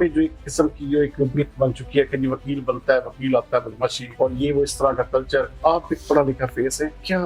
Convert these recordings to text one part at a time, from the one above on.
पे जो एक किस्म की जो एक मिथ बन चुकी है कि जी वकील बनता है, वकील आता है बदमाशी, और ये वो इस तरह का कल्चर। आप एक पढ़ा लिखा फेस है, क्या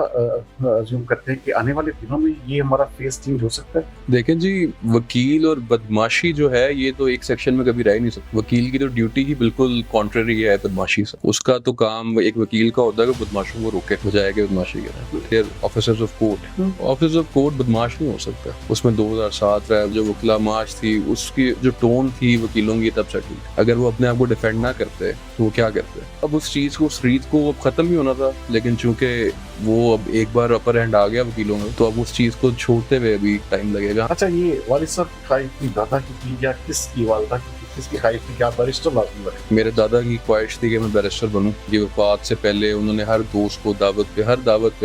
अज्यूम करते हैं कि आने वाले दिनों में ये हमारा फेस चेंज हो सकता है? देखें जी, वकील और बदमाशी जो है ये तो एक सेक्शन में कभी रह ही नहीं सकती। वकील की तो ड्यूटी ही बिल्कुल कॉन्ट्ररी है बदमाशी से। उसका तो काम एक वकील का होता है कि बदमाशों को रोके, बजाय के बदमाशी करे। फिर officers of court, officers of court बदमाश नहीं हो सकता। उसमें 2007 जो वकीला मार्च थी, उसकी जो टोन थी वकीलों की तब सेटल। अगर वो अपने आप को डिफेंड ना करते तो वो क्या करते? अब उस चीज को, उस रीत को अब खत्म ही होना था, लेकिन चूंकि वो अब एक बार अपर हैंड आ गया वकीलों में, तो अब उस चीज को छोड़ते हुए अभी टाइम लगेगा। अच्छा, ये वालिद साहब की ख्वाहिश थी, दादा की थी, या किसकी वालिदा की थी, किसकी ख्वाहिश थी कि आप बैरिस्टर लाजमी बने? मेरे दादा की ख्वाहिश थी कि मैं बैरिस्टर बनूं। ये वफात से पहले उन्होंने हर दोस्त को दावत पे,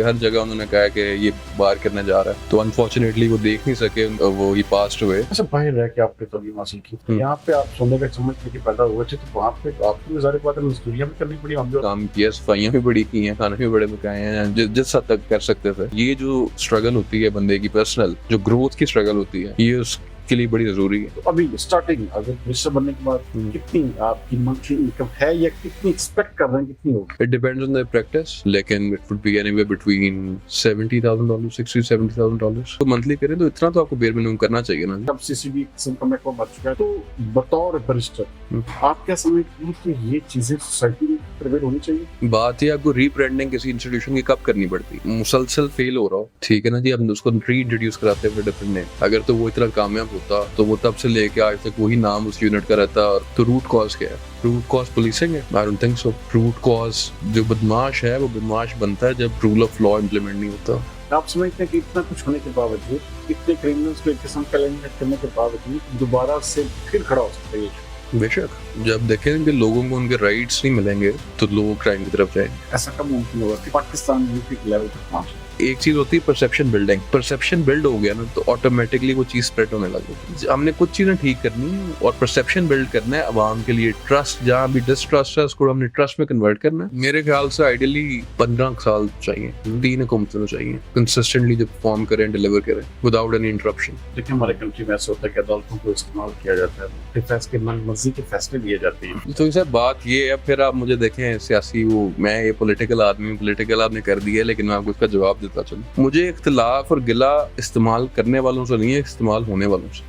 हर जगह उन्होंने कहा कि ये बार करने जा रहा है, तो अनफॉर्चुनेटली वो देख नहीं सके, वो ये पास्ट हुए। अच्छा, बाहर रह के आपने तालीम हासिल की, यहाँ पे आप सोने का चम्मच लेके पैदा हुए थे, तो वहाँ पे आपको ज़ाहिर बात है मजदूरियाँ भी करनी पड़ी होंगी। काम किया, सफाइयाँ भी बड़ी की हैं, खाना भी बड़े पकाए हैं, जिस हद तक कर सकते थे। ये जो स्ट्रगल होती है बंदे की, पर्सनल जो ग्रोथ की स्ट्रगल होती है, ये उसके लिए बड़ी जरूरी है। तो अभी स्टार्टिंग अगर मिनिस्टर बनने के बाद कितनी आपकी मंथली इनकम है, या कितनी एक्सपेक्ट कर रहे हैं, कितनी होगी? It depends on the practice, लेकिन it would be anywhere between $70,000, $60,000-$70,000। तो मंथली करें तो इतना तो आपको बेयर मिनिमम करना चाहिए ना। अब सीसीबी किस्म का महकमा बन चुका है, तो बतौर बैरिस्टर आप क्या समझते हैं कि ये चीजें सोसाइटी में प्रिवेल होनी चाहिए? बात है आपको रीब्रांडिंग किसी इंस्टीट्यूशन की कब करनी पड़ती है? मुसलसल फेल हो रहा हो, ठीक है ना जी, अब उसको री इंट्रोड्यूस कराते हैं डिफरेंट नेम। अगर तो वो इतना कामयाब होता तो वो तब से लेके आज तक वही नाम उस यूनिट का रहता। तो रूट कॉज क्या है? रूट कॉज पुलिसिंग है? I don't think so. Root cause जो बदमाश है वो बदमाश बनता है जब रूल ऑफ लॉ इम्प्लीमेंट नहीं होता। आप समझते हैं कि इतना कुछ होने के बावजूद, इतने क्रिमिनल्स को एक किस्म का एलिमिनेट करने के बावजूद दोबारा से फिर खड़ा हो सकता है ये? बेशक, जब देखें कि लोगों को उनके राइट्स नहीं मिलेंगे तो लोग क्राइम की तरफ जाएंगे। ऐसा कब मुमकिन होगा कि पाकिस्तान यूपी के लेवल तक पहुंचे? एक चीज होती है परसेप्शन बिल्डिंग। परसेप्शन बिल्ड हो गया ना तो ऑटोमेटिकली वो चीज स्प्रेड होने लगी। हमने कुछ चीजें ठीक करनी है और परसेप्शन बिल्ड करना है अवाम के लिए। ट्रस्ट, जहाँ भी डिस्ट्रस्ट है उसको हमने ट्रस्ट में कन्वर्ट करना है। मेरे ख्याल से आइडियली 15 साल चाहिए, 3 हुकूमतें चाहिए, कंसिस्टेंटली जो परफॉर्म करें, डिलीवर करें विदाउट एनी इंटरप्शन। देखिए, हमारे कंट्री में ऐसा होता है कि अदालतों को इस्तेमाल किया जाता है, डिफेंस के मनमर्जी के फैसले लिए जाते हैं। तो सर बात ये है, फिर आप मुझे देखें सियासी, वो मैं ये पॉलिटिकल आदमी, पॉलिटिकल आपने कर दिया, लेकिन मैं आपको इसका जवाब देता चलूं। मुझे इख्तिलाफ और गिला इस्तेमाल करने वालों से नहीं है, इस्तेमाल होने वालों से।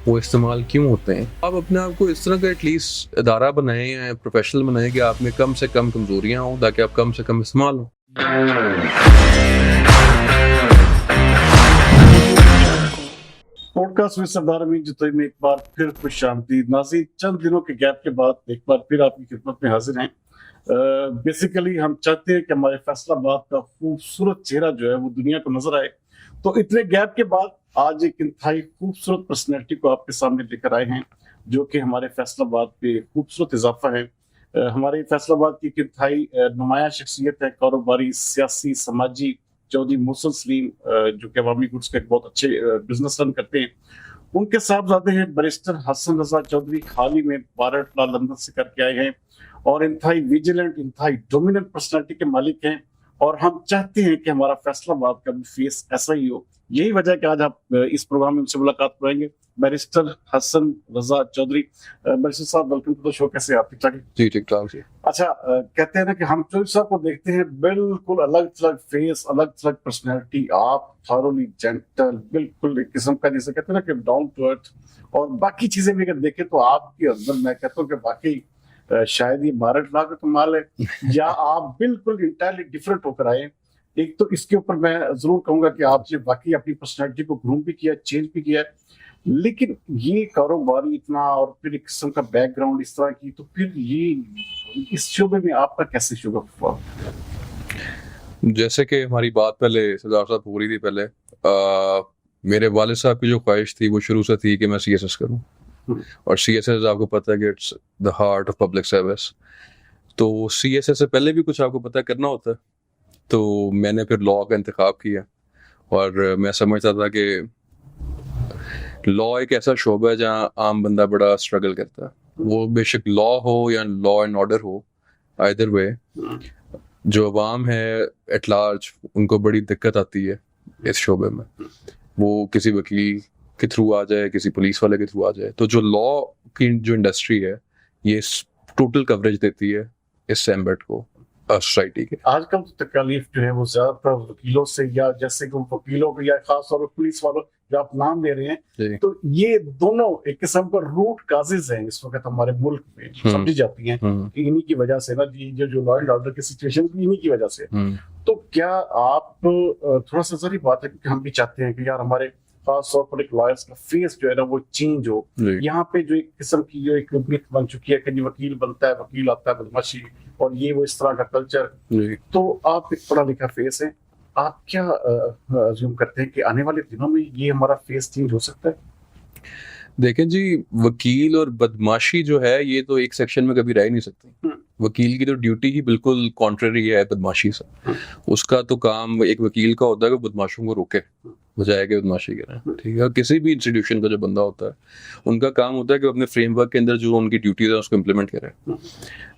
वो इस्तेमाल क्यों होते हैं? आप अपने आप को इस तरह का एटलीस्ट इदारा बनाएं या प्रोफेशनल बनाएं कि आप में कम से कम कमजोरियां हो, ताकि आप कम से कम इस्तेमाल हो। पॉडकास्ट में सरदार अमीन जतोई में एक बार फिर खुशामदीद। नाज़रीन, चंद दिनों के गैप के बाद एक बार फिर आपकी खिदमत में हाजिर हैं। बेसिकली हम चाहते हैं कि हमारे फैसलाबाद का खूबसूरत चेहरा जो है वो दुनिया को नजर आए। तो इतने गैप के बाद आज एक इंतहाई खूबसूरत पर्सनैलिटी को आपके सामने लेकर आए हैं, जो कि हमारे फैसलाबाद पे खूबसूरत इजाफा है। हमारे फैसलाबाद की एक इंतहाई नुमाया शख्सियत है, कारोबारी, सियासी, समाजी, चौधरी मोहसिन सलीम, जो कि अवामी गुड्स का एक बहुत अच्छे बिजनेस रन करते हैं। उनके साहबजादे हैं बैरिस्टर हसन रजा चौधरी, हाल ही में बार लॉ लंदन से करके आए हैं और इंतहाई विजिलेंट, इंतहाई डोमिनेंट पर्सनालिटी के मालिक हैं। और हम चाहते हैं कि हमारा फैसलाबाद का भी फेस ऐसा ही हो। यही वजह है कि आज आप इस प्रोग्राम में उनसे मुलाकात कराएंगे। बैरिस्टर हसन रजा चौधरी, बैरिस्टर साहब, वेलकम टू द शो। कैसे आप? ठीक ठाक? जी ठीक ठाक जी। अच्छा, कहते हैं ना कि हम चौधरी साहब को देखते हैं बिल्कुल अलग थलग फेस, अलग थलग पर्सनैलिटी। आप थॉरोली जेंटल, बिल्कुल एक किस्म का, जैसे कहते हैं ना कि डाउन टू अर्थ। और बाकी चीजें भी अगर देखें तो आपके अंदर मैं कहता हूँ कि बाकी शायद ये भारत ला का कमाल है, या आप बिल्कुल इंटायरली डिफरेंट होकर आए। एक तो इसके ऊपर मैं जरूर कहूंगा कि आपने वाकई अपनी पर्सनैलिटी को ग्रूम भी किया, चेंज भी किया, लेकिन ये कारोबारी इतना और फिर एक किस्म का बैकग्राउंड इस तरह की, तो फिर ये इस शोबे में आपका कैसे शुगर हुआ? जैसे कि हमारी बात पहले सरदार साहब हो रही थी पहले, मेरे वालिद साहब की जो ख्वाहिश थी वो शुरू से थी कि मैं CSS करूं। और CSS आपको पता है कि it's the heart of public service. तो CSS से पहले भी कुछ आपको पता करना होता है, तो मैंने फिर लॉ का इंतखाब किया। और मैं समझता था कि लॉ एक ऐसा शोबा है जहाँ आम बंदा बड़ा स्ट्रगल करता है। वो बेशक लॉ हो या लॉ एंड ऑर्डर हो, आइदर वे जो अवाम है एट लार्ज उनको बड़ी दिक्कत आती है इस शोबे में। वो किसी वकील के थ्रू आ जाए, किसी पुलिस वाले के थ्रू आ जाए, तो जो लॉ की जो इंडस्ट्री है ये टोटल कवरेज देती है इस एम्बेट को सोसाइटी के। आजकल तो तकलीफ जो है वो ज्यादातर वकीलों से, या जैसे कि वकीलों को या खास तौर पर पुलिस वालों जो आप नाम ले रहे हैं, जी। तो ये दोनों एक किस्म पर रूट काजेज हैं इस वक्त हमारे मुल्क में समझी जाती हैं कि इन्हीं की वजह से ना जी, जो लॉ एंड ऑर्डर की सिचुएशन इन्हीं की वजह से। तो क्या आप थोड़ा सा जरूरी बात है कि हम भी चाहते हैं कि यार हमारे खास तौर पर एक लॉयर्स का फेस जो है ना वो चेंज हो। यहाँ पे जो एक किस्म की जो एक मिथ बन चुकी है कि जी वकील बनता है, वकील आता है बदमाशी और ये वो इस तरह का कल्चर। तो आप एक पढ़ा लिखा फेस है, आप क्या अज्यूम करते हैं कि आने वाले दिनों में ये हमारा फेस चेंज हो सकता है? देखें जी, वकील और बदमाशी जो है ये तो एक सेक्शन में कभी रह ही नहीं सकती। वकील की तो ड्यूटी ही बिल्कुल कॉन्ट्ररी है बदमाशी से। उसका तो काम एक वकील का होता है कि बदमाशों को रोके बजाय के बदमाशी करें, ठीक है। किसी भी इंस्टीट्यूशन का जो बंदा होता है उनका काम होता है कि अपने फ्रेमवर्क के अंदर जो उनकी ड्यूटीज है उसको इम्प्लीमेंट करें।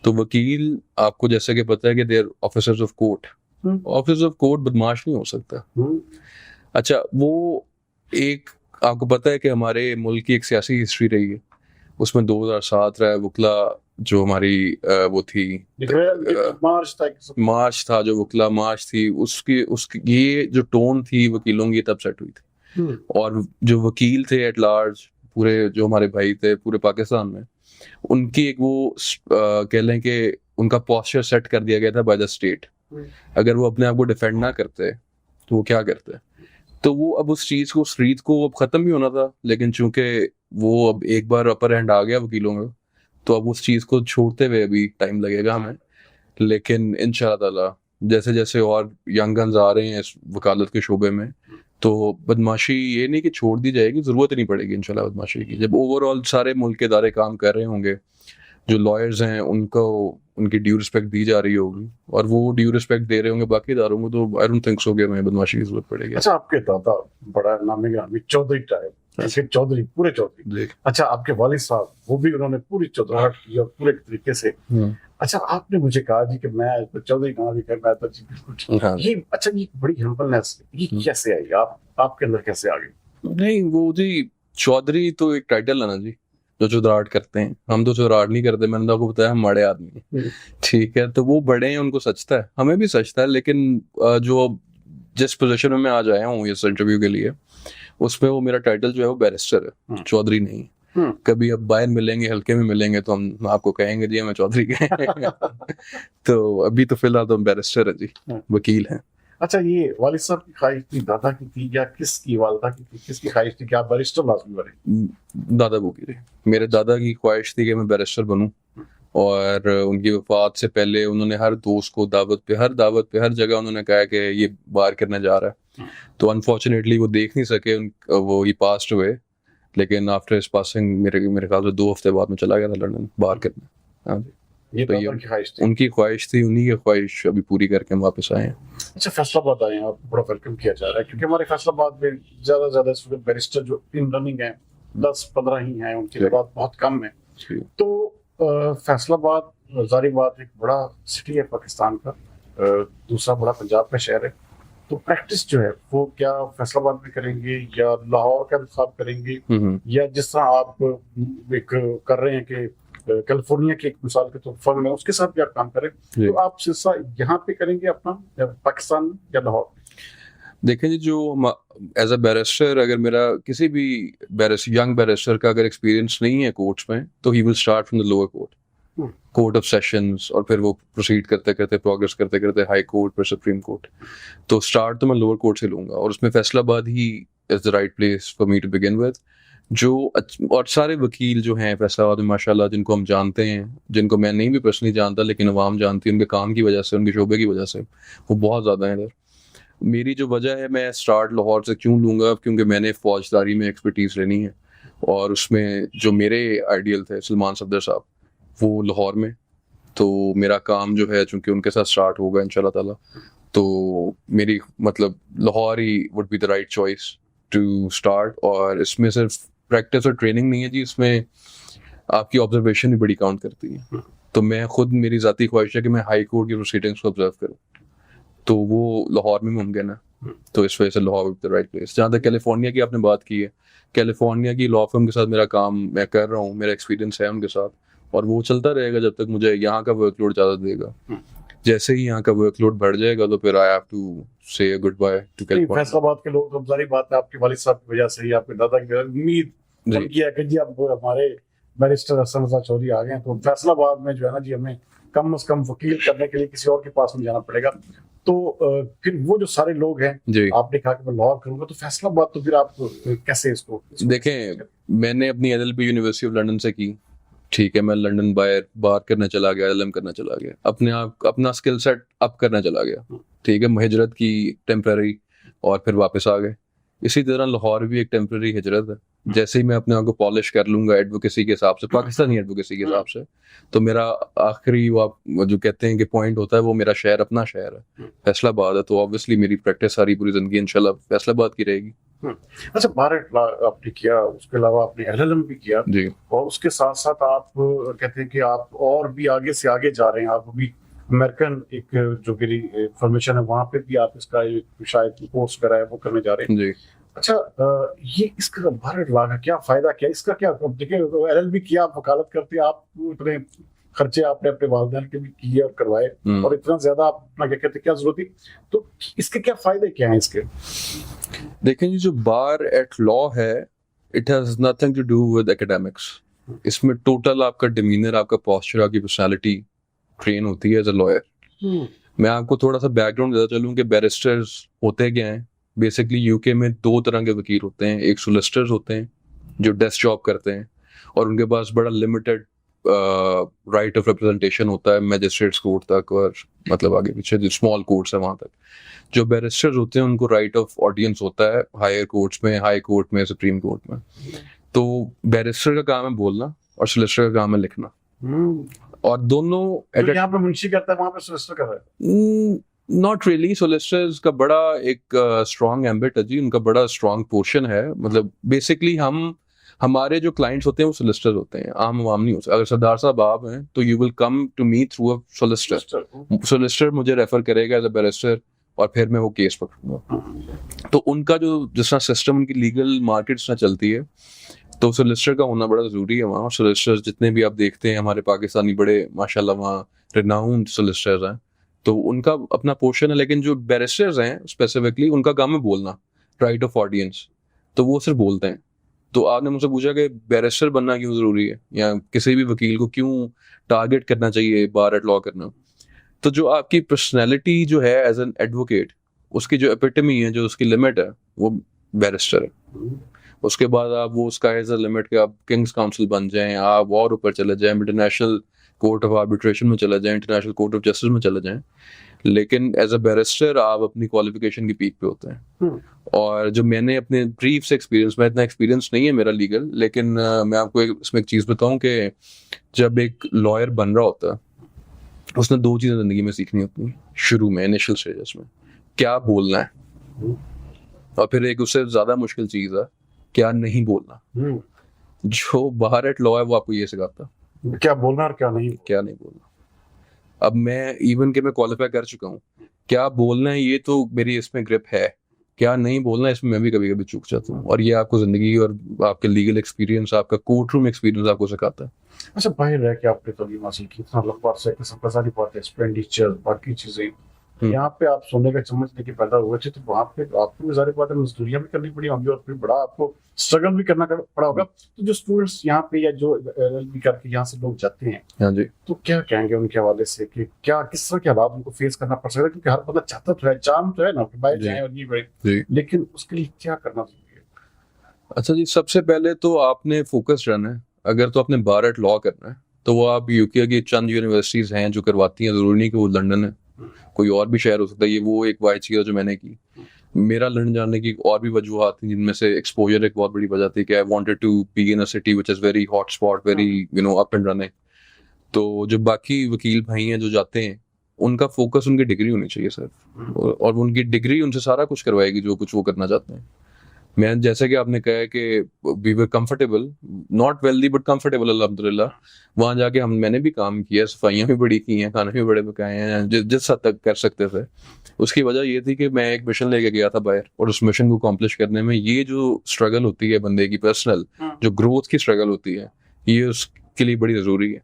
तो वकील, आपको जैसे कि पता है कि there officers of court, officers of court बदमाश नहीं हो सकता। अच्छा, वो एक आपको पता है कि हमारे मुल्क की एक सियासी हिस्ट्री रही है, उसमें 2007 रहा वकला जो हमारी वो थी मार्च था, जो वकला मार्च थी, उसकी ये जो टोन थी वकीलों की तब सेट हुई थी। और जो वकील थे एट लार्ज, पूरे जो हमारे भाई थे पूरे पाकिस्तान में, उनकी एक वो कह लें कि उनका पोस्चर सेट कर दिया गया था बाय द स्टेट। अगर वो अपने आप को डिफेंड ना करते तो वो क्या करते? तो वो अब उस चीज को, उस रीत को अब खत्म भी होना था, लेकिन चूंकि वो अब एक बार अपर हैंड आ गया वकीलों में, तो अब उस चीज को छोड़ते हुए अभी टाइम लगेगा हमें। लेकिन इंशाल्लाह ताला जैसे जैसे और यंग गन्स आ रहे हैं इस वकालत के शोबे में, तो बदमाशी ये नहीं कि छोड़ दी जाएगी, जरूरत नहीं पड़ेगी इंशाल्लाह बदमाशी की। जब ओवरऑल सारे मुल्क के इदारे काम कर रहे होंगे, जो लॉयर्स हैं उनको उनकी ड्यू रिस्पेक्ट दी जा रही होगी और वो ड्यू रिस्पेक्ट दे रहे होंगे बाकी इदारों को, तो आई डोंट थिंक सो कि हमें बदमाशी की जरूरत पड़ेगी। अच्छा, आपके दादा बड़ा नामी गिरामी चौधरी टाइप, चौधरी पूरे चौधरी। अच्छा, आपके वालिद साहब वो भी उन्होंने पूरी चौधराहट की और पूरे तरीके से। अच्छा, आपने मुझे कहा जी कि मैं तो चौधरी नाम भी करना है, तो जी बिल्कुल ये। अच्छा, ये बड़ी हम्बलनेस ये कैसे आई आपके अंदर, कैसे आ गई? नहीं, वो जी चौधरी तो एक टाइटल है ना जी, जो चौधराहट करते हैं। हम तो चौधराहट नहीं करते, मैंने तो आपको बताया हम बड़े आदमी हैं, ठीक है। तो वो बड़े हैं, उनको सचता है, हमें भी सचता है। लेकिन जो जिस पोजीशन में मैं आज आया हूँ इस इंटरव्यू के लिए, उसमें वो मेरा टाइटल जो है वो बैरिस्टर है, चौधरी नहीं। कभी अब बाहर मिलेंगे, हल्के में मिलेंगे, तो हम आपको कहेंगे जी मैं चौधरी के तो अभी तो फिलहाल तो हम बैरिस्टर है जी, वकील हैं। अच्छा, ये वालिद साहब की ख्वाहिश थी, दादा की थी, या किसकी वालिदा की थी, किसकी ख्वाहिश थी कि आप बैरिस्टर लाजमी बने? दादा को की थी। मेरे दादा की ख्वाहिश थी कि मैं बैरिस्टर बनूं, और उनकी वफात से पहले उन्होंने हर दोस्त को दावत पे हर जगह उन्होंने कहा कि ये बाहर करने जा रहा है। तो अनफॉर्चुनेटली वो देख नहीं सके, वो ही पास्ट हुए। लेकिन आफ्टर हिज पासिंग मेरे ख्याल से 2 हफ्ते बाद में चला गया था लंदन बाहर करने। हाँ जी, ये तो ये दादा की ख्वाहिश थी, उनकी ख्वाहिश थी, उन्हीं की ख्वाहिश अभी पूरी करके हम वापस आए हैं। अच्छा, फैसलाबाद आए हैं, आपको बड़ा वेलकम किया जा रहा है, क्योंकि हमारे फैसलाबाद में ज्यादा इस वक्त बैरिस्टर जो इन रनिंग है 10-15 ही हैं, उनके बाद बहुत कम है। तो फैसलाबाद जारी बात एक बड़ा सिटी है पाकिस्तान का, दूसरा बड़ा पंजाब का शहर है। तो प्रैक्टिस जो है वो क्या फैसलाबाद में करेंगे या लाहौर का इंतखाब करेंगे, या जिस तरह आप एक कर रहे हैं कि कैलिफोर्निया की एक मिसाल के तौर फर्म है उसके साथ भी आप काम करें, तो आप सिलसिला यहाँ पे करेंगे अपना पाकिस्तान या लाहौर? देखें जी, जो एज अ बैरिस्टर, अगर मेरा किसी भी यंग बैरिस्टर का अगर एक्सपीरियंस नहीं है कोर्ट्स में, तो he will start from the lower court of sessions, और फिर वो प्रोसीड करते करते प्रोग्रेस करते करते हाई कोर्ट, फिर सुप्रीम कोर्ट। तो स्टार्ट तो मैं लोअर कोर्ट से लूंगा, और उसमें फैसलाबाद ही is the right place for me to begin with. और सारे वकील जो हैं फैसलाबाद में माशाल्लाह, जिनको हम जानते हैं, जिनको मैं नहीं भी पर्सनली जानता लेकिन अवाम जानती है उनके काम की वजह से, उनके शोबे की वजह से, वो बहुत ज़्यादा हैं इधर। मेरी जो वजह है, मैं स्टार्ट लाहौर से क्यों लूँगा, क्योंकि मैंने फौजदारी में एक्सपर्टीज़ लेनी है, और उसमें जो मेरे आइडियल थे सलमान सफदर साहब, वो लाहौर में। तो मेरा काम जो है चूँकि उनके साथ स्टार्ट होगा इंशाल्लाह ताला, तो मेरी मतलब Lahore he would be the right choice to start. और इसमें सिर्फ प्रैक्टिस और ट्रेनिंग नहीं है जी, इसमें आपकी ऑब्जर्वेशन भी बड़ी काउंट करती है। तो मैं खुद, मेरी ज़ाती ख्वाहिश है कि मैं हाई कोर्ट की प्रोसीडिंग्स को ऑब्जर्व करूँ, तो वो लाहौर में मुमकिन है, तो इस वजह से लाहौर द राइट प्लेस। जहाँ तक कैलिफोर्निया की आपने बात की है, कैलिफोर्निया की लॉ फर्म के साथ मेरा काम मैं कर रहा हूँ, मेरा एक्सपीरियंस है उनके साथ, और वो चलता रहेगा जब तक मुझे यहाँ का वर्कलोड ज़्यादा देगा। जैसे ही यहाँ का वर्कलोड बढ़ जाएगा तो फिर आई हैव टू से good by two California. Faisalabad के लोग, तो जारी बात है आपके वालिद साहब की वजह से ही, आपके दादा की उम्मीद जी। उनकी है कि जी अब हमारे बैरिस्टर हसन रजा चौधरी आ गए हैं, तो फैसलाबाद में जो है ना जी हमें कम से कम वकील करने के लिए किसी और के पास नहीं जाना पड़ेगा। तो फिर वो जो सारे लोग हैं, जी आपने कहा कि मैं लाहौर करूंगा, तो फैसलाबाद तो फिर आप कैसे इसको देखें, मैंने अपनी एलएलबी यूनिवर्सिटी ऑफ लंदन से की, ठीक है, मैं लंदन बार करने चला गया, एलएलएम करना चला गया, अपने आप अपना स्किल सेट अप करना चला गया, ठीक है, हिजरत की टेम्पररी, और फिर वापस आ गए। इसी तरह लाहौर भी एक टेम्पररी हिजरत है। जैसे ही मैं अपने आप को पॉलिश कर लूंगा एडवोकेसी के हिसाब से, पाकिस्तानी एडवोकेसी के हिसाब से, तो मेरा आखिरी वो जो कहते हैं कि पॉइंट होता है, वो मेरा शहर, अपना शहर है, फैसलाबाद है। तो ऑब्वियसली मेरी प्रैक्टिस सारी पूरी जिंदगी इंशाल्लाह फैसलाबाद की रहेगी। अच्छा, भारत आपने किया, उसके अलावा आपने एलएलएम भी किया जी, और उसके साथ साथ आप कहते हैं कि आप और भी आगे से आगे जा रहे हैं। आप अभी अमेरिकन, एक जो मेरी इंफॉर्मेशन है, वहां पे भी आप इसका शायद कोर्स करा है, वो करने जा रहे हैं। जी। अच्छा, ये इसका भारत लॉ का क्या फायदा, क्या इसका क्या, देखिए एलएलबी किया, आप वकालत करते, आप इतने खर्चे आपने अपने वालिदैन के भी किए और करवाए, और इतना ज्यादा आप अपना क्या कहते हैं, क्या जरूरत थी, तो इसके क्या फायदे क्या हैं इसके? देखें जी, जो बार एट लॉ है, it has nothing to do with academics. इसमें टोटल आपका डिमीनर, आपका पोस्चर, आपकी पर्सनालिटी ट्रेन होती है एज अ लॉयर। मैं आपको थोड़ा सा बैकग्राउंड देता चलूं कि बैरिस्टर्स होते क्या हैं। बेसिकली यूके में दो तरह के वकील होते हैं। एक सोलिसिटर्स होते हैं जो डेस्क जॉब करते हैं, और उनके पास बड़ा लिमिटेड राइट ऑफ रिप्रेजेंटेशन होता है मैजिस्ट्रेट्स कोर्ट तक, और मतलब आगे पीछे जो स्मॉल कोर्ट्स है वहां तक। जो बैरिस्टर्स होते हैं उनको राइट ऑफ ऑडियंस होता है हायर कोर्ट्स में, हाई कोर्ट में, सुप्रीम कोर्ट में। तो बैरिस्टर का काम है बोलना, और सोलिसिटर का काम है लिखना, और दोनों यहाँ पे मुंशी करता है, वहां पे सोलिसिटर कर रहा है। Not really. सोलिसिटर्स का बड़ा एक स्ट्रॉन्ग एम्बिट है जी, उनका बड़ा स्ट्रॉन्ग पोर्शन है। मतलब बेसिकली हमारे जो क्लाइंट्स होते हैं वो सोलिसिटर्स होते हैं, आम आवाम नहीं होते। अगर सरदार साहब आप हैं तो you will come to me through a solicitor. Solicitor मुझे रेफर करेगा एज अ बैरिस्टर, और फिर मैं वो केस पकड़ूंगा। तो उनका जो जिस तरह सिस्टम, उनकी लीगल मार्केट्स ना चलती है, तो सोलिसिटर का होना बड़ा जरूरी है वहाँ। और सोलिसिटर्स जितने भी आप देखते हैं हमारे पाकिस्तानी, बड़े माशाल्लाह वहाँ रिनाउंड सोलिसिटर्स हैं, तो उनका अपना पोर्शन है। लेकिन जो बैरिस्टर्स हैं स्पेसिफिकली, उनका काम है बोलना, राइट ऑफ ऑडियंस, तो वो सिर्फ बोलते हैं। तो आपने मुझसे पूछा कि बैरिस्टर बनना क्यों जरूरी है, या किसी भी वकील को क्यों टारगेट करना चाहिए बार एट लॉ करना। तो जो आपकी पर्सनैलिटी जो है एज एन एडवोकेट, उसकी जो एपिटमी है, जो उसकी लिमिट है, वो बैरिस्टर है। उसके बाद आप वो उसका एज अ लिमिट के आप किंग्स काउंसिल बन जाएं, आप और ऊपर चले जाएं, इंटरनेशनल कोर्ट ऑफ आर्बिट्रेशन में चले जाएं, इंटरनेशनल कोर्ट ऑफ जस्टिस में चले जाएं, लेकिन एज अ बैरिस्टर आप अपनी क्वालिफिकेशन की पीक पे होते हैं। और जो मैंने अपने ब्रीफ से एक्सपीरियंस, में इतना एक्सपीरियंस नहीं है मेरा लीगल, लेकिन मैं आपको इसमें एक चीज़ बताऊं कि जब एक लॉयर बन रहा होता है, उसने दो चीज़ें ज़िंदगी में सीखनी होती हैं शुरू में, इनिशियल स्टेजेस में। क्या बोलना है, और फिर एक उससे ज़्यादा मुश्किल चीज़ है क्या नहीं बोलना। जो बाहर एट लॉ है वो आपको ये सिखाता है क्या बोलना और क्या नहीं बोलना। अब मैं इवन के मैं क्वालिफाई कर चुका हूँ, क्या बोलना है ये तो मेरी इसमें ग्रिप है, क्या नहीं बोलना है इसमें मैं भी कभी कभी चूक जाता हूँ। और ये आपको जिंदगी और आपके लीगल एक्सपीरियंस, आपका कोर्ट रूम एक्सपीरियंस आपको सिखाता है। अच्छा, बाहर रह के आपने तालीम हासिल की, इतना लंबा अरसा है कि सबका सारी बात है, एक्सपेंडिचर, बाकी चीजें, यहाँ पे आप सोने का चम्मच लेके पैदा हुए थे, तो वहाँ पे आपको सारी बातें मजदूरियां भी करनी पड़ी होंगी, और फिर बड़ा आपको स्ट्रगल भी करना पड़ा होगा। तो जो स्टूडेंट्स यहाँ पे या जो एलएलबी करके यहाँ से लोग जाते हैं, हाँ जी, तो क्या कहेंगे उनके हवाले से कि क्या किस तरह के हालात उनको फेस करना पड़ सकता है? क्योंकि हर बंदा चाहता तो है, चाम तो है ना कि बाहर जाए और ये बड़े, लेकिन उसके लिए क्या करना चाहिए? अच्छा जी, सबसे पहले तो आपने फोकस रहना है। अगर तो आपने बार एट लॉ करना है तो वो आप यूके की चंद यूनिवर्सिटीज हैं जो करवाती हैं, जरूरी नहीं कि वो लंदन है, कोई और भी शहर हो सकता है। ये वो एक वाइड चीज़ है जो मैंने की। मेरा लंदन जाने की और भी वजूहत थी, जिनमें से एक्सपोजर एक बहुत बड़ी वजह थी कि I wanted to be in a city which is very hot spot, very up and running. तो जो बाकी वकील भाई हैं जो जाते हैं, उनका फोकस उनकी डिग्री होनी चाहिए सर, और उनकी डिग्री उनसे सारा कुछ करवाएगी जो कुछ वो करना चाहते हैं। मैं जैसे कि आपने कहा है कि we were comfortable, not wealthy but comfortable अल्हम्दुलिल्लाह। वहां जाके मैंने भी काम किया, सफाइयाँ भी बड़ी की हैं, खाना भी बड़े पकाए हैं, जिस हद तक कर सकते थे। उसकी वजह ये थी कि मैं एक मिशन लेके गया था बाहर, और उस मिशन को अकॉम्प्लिश करने में ये जो स्ट्रगल होती है बंदे की पर्सनल, जो ग्रोथ की स्ट्रगल होती है, ये उसके लिए बड़ी ज़रूरी है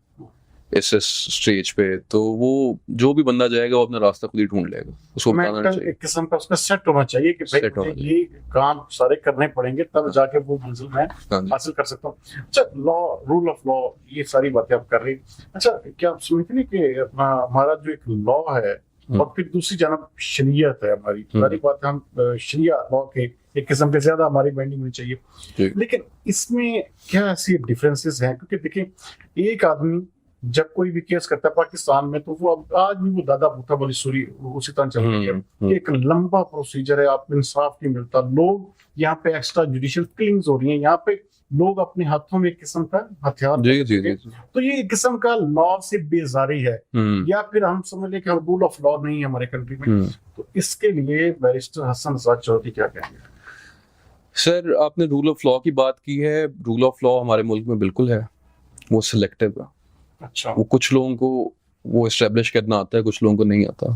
इस स्टेज पे। तो वो जो भी बंदा जाएगा वो अपना रास्ता खुद ही ढूंढ लेगा, उसको बताना मेंटल चाहिए। एक किस्म का उसका सेट होना चाहिए कि भाई Set होना मुझे ये काम सारे करने पड़ेंगे, तब जाके वो मंजिल मैं हाँ जी। हासिल कर सकता हूँ। अच्छा, लॉ, रूल ऑफ लॉ, ये सारी बातें आप कर रही हैं। अच्छा, क्या आप समझते हैं कि हमारा जो एक लॉ है और फिर दूसरी जानब शरीयत है हमारी, सारी बात हम शरिया लॉ के एक किस्म के ज्यादा हमारी बाइंडिंग होनी चाहिए, जी। लेकिन इसमें क्या ऐसी डिफरेंसेस हैं? क्योंकि देखिए, एक आदमी जब कोई भी केस करता है पाकिस्तान में, तो वो अब आज भी वो दादा बूथा वाली सूरी उसी तरह चल रही है। एक लंबा प्रोसीजर है, आपको इंसाफ नहीं मिलता, लोग यहाँ पे एक्स्ट्रा जुडिशियल किलिंग्स हो रही हैं, यहाँ पे लोग अपने हाथों में एक किस्म का हथियार जी पकड़ जी के, जी। तो ये एक किस्म का लॉ से बेजारी है, या फिर हम समझ लें कि रूल ऑफ लॉ नहीं है हमारे कंट्री में। तो इसके लिए बैरिस्टर हसन रज़ा चौधरी क्या कहेंगे? सर, आपने रूल ऑफ लॉ की बात की है। रूल ऑफ लॉ हमारे मुल्क में बिल्कुल है, वो सिलेक्टिव है। अच्छा, वो कुछ लोगों को वो इस्टेब्लिश करना आता है, कुछ लोगों को नहीं आता।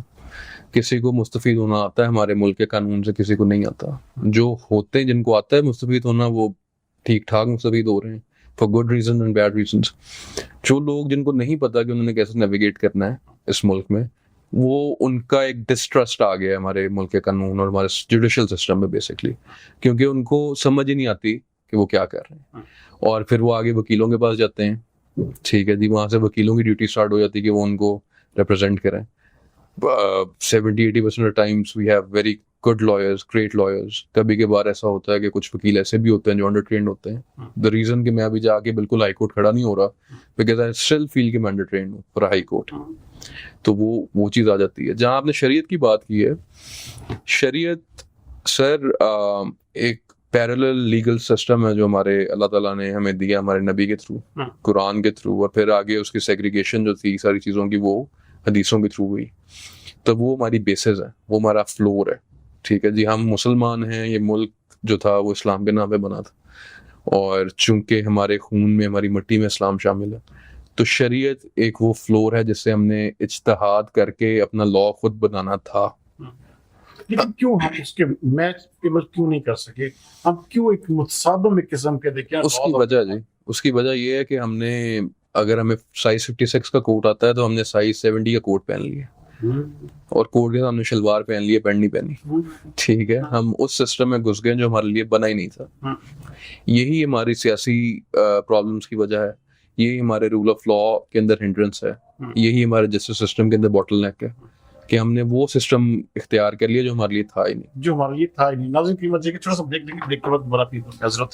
किसी को मुस्तफीद होना आता है हमारे मुल्क के कानून से, किसी को नहीं आता। जो होते हैं, जिनको आता है मुस्तफीद होना, वो ठीक ठाक मुस्तफीद हो रहे हैं, for good reason and bad reasons. जो लोग, जिनको नहीं पता कि उन्होंने कैसे नेविगेट करना है इस मुल्क में, वो उनका एक डिस्ट्रस्ट आ गया है हमारे मुल्क के कानून और हमारे जुडिशियल सिस्टम में बेसिकली, क्योंकि उनको समझ ही नहीं आती कि वो क्या कर रहे हैं। और फिर वो आगे वकीलों के पास जाते हैं, ठीक है जी, वहां से वकीलों की ड्यूटी स्टार्ट हो जाती है कि वो उनको रिप्रेजेंट करें। 70-80% times we have very good lawyers, great lawyers. कभी के बार ऐसा होता है कि कुछ वकील ऐसे भी होते हैं जो अंडर ट्रेंड होते हैं। द रीजन कि मैं अभी जाके बिल्कुल हाई कोर्ट खड़ा नहीं हो रहा, बिकॉज आई स्टिल फील कि मैं अंडर ट्रेंड हूँ फॉर हाई कोर्ट। तो वो चीज़ आ जाती है। जहाँ आपने शरीयत की बात की है, शरीयत सर एक पैरेलल लीगल सिस्टम है जो हमारे अल्लाह ताला ने हमें दिया, हमारे नबी के थ्रू, कुरान के थ्रू, और फिर आगे उसकी सेग्रीगेशन जो थी सारी चीज़ों की, वो हदीसों के थ्रू हुई। तो वो हमारी बेसिस है, वो हमारा फ्लोर है, ठीक है जी। हम मुसलमान हैं, ये मुल्क जो था वो इस्लाम के नाम पे बना था, और चूंकि हमारे खून में, हमारी मिट्टी में इस्लाम शामिल है, तो शरीयत एक वो फ्लोर है जिससे हमने इज्तिहाद करके अपना लॉ खुद बनाना था। लेकिन क्यों हम उसके मैच केवल क्यों नहीं कर सके? हम क्यों एक मुतसादम किस्म के देखें? उसकी वजह ये है कि हमने, अगर हमें साइज 56 का कोट आता है तो हमने साइज 70 का कोट पहन लिया, और कोट के साथ हमने शलवार पहन ली है, पैंट नहीं पहनी, ठीक है। हम उस सिस्टम में घुस गए जो हमारे लिए बना ही नहीं था। यही हमारी सियासी प्रॉब्लम्स की वजह है, यही हमारे रूल ऑफ लॉ के अंदर हिंड्रेंस है, यही हमारे जस्टिस सिस्टम के अंदर बॉटलनेक है कि हमने वो सिस्टम इख्तियार कर लिया जो हमारे लिए था ही नहीं। नाज़रीन की वजह छोटा सा ब्रेक लेंगे, ब्रेक के बाद दोबारा फिर हजरत।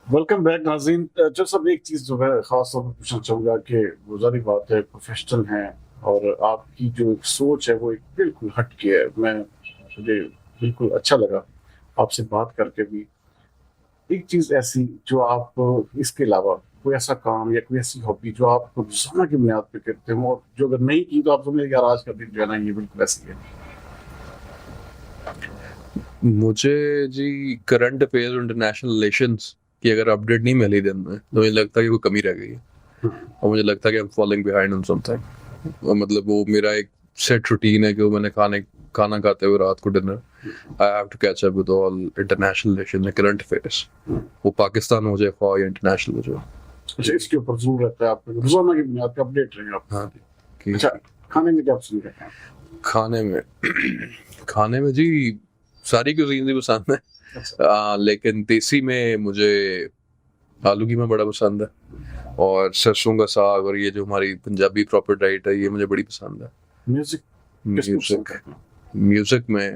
वेलकम बैक नाज़रीन। जो सब एक चीज़ जो है खास तौर पर पूछना चाहूँगा कि वो ज़ाहिर बात है, प्रोफेशनल हैं और आपकी जो एक सोच है वो एक बिल्कुल हट के है। मुझे बिल्कुल अच्छा लगा आपसे बात करके भी। एक चीज़ ऐसी जो आप इसके अलावा कोई ऐसा काम या कोई ऐसी हॉबी जो आप रोजाना की बुनियाद पे करते हो, और जो अगर नहीं की तो आप समझे यार आज का दिन जो है ना ये बिल्कुल ऐसी है। मुझे जी करंट अफेयर्स और इंटरनेशनल रिलेशंस की अगर अपडेट नहीं मिली दिन में, तो मुझे लगता है कि कोई कमी रह गई है, और मुझे लगता है कि I am following behind on something. मतलब वो मेरा एक सेट रूटीन है कि वो मैंने खाना खाते हुए रात को dinner, I have to catch up with all international relations and current affairs, वो पाकिस्तान हो जाए ख्वाह या इंटरनेशनल हो जाए। अच्छा, इसके ऊपर जरूर रहता है आपको रोजाना की बुनियाद पे अपडेट रहेंगे आप। हाँ जी। अच्छा, खाने में क्या पसंद करते हैं? खाने में जी सारी क्यूजीन भी पसंद है। अच्छा। लेकिन देसी में मुझे आलू कीमा बड़ा पसंद है, और सरसों का साग, और ये जो हमारी पंजाबी प्रॉपर डाइट है ये मुझे बड़ी पसंद है। म्यूजिक में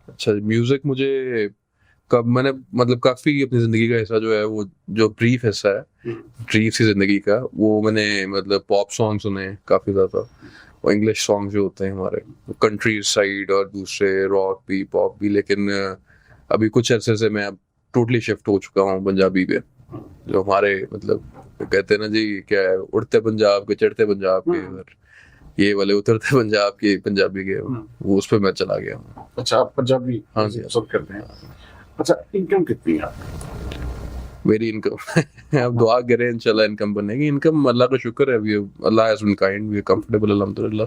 अच्छा, म्यूजिक मुझे मैंने मतलब काफ़ी अपनी ज़िंदगी का हिस्सा जो है, वो जो ब्रीफ हिस्सा है, ब्रीफ सी ज़िंदगी का, वो मैंने मतलब पॉप सॉन्ग सुने काफ़ी ज़्यादा, और इंग्लिश सॉन्ग जो होते हैं हमारे कंट्री साइड, और दूसरे रॉक भी, पॉप भी। लेकिन अभी कुछ अरसे से मैं टोटली शिफ्ट हो चुका हूँ पंजाबी पे, जो हमारे मतलब कहते हैं ना जी, क्या है, उड़ते पंजाब के चढ़ते पंजाब के, और ये वाले उतरते पंजाब के पंजाबी के, वो उस पर मैं चला गया हूँ। अच्छा, आप पंजाबी हाँ जी। पसंद करते हैं। अच्छा, इनकम कितनी है आपकी? मेरी इनकम आप दुआ करें इंशाल्लाह इनकम बनेगी। इनकम अल्लाह का शुक्र है, अभी अल्लाह has been kind, we are comfortable अल्हम्दुलिल्लाह।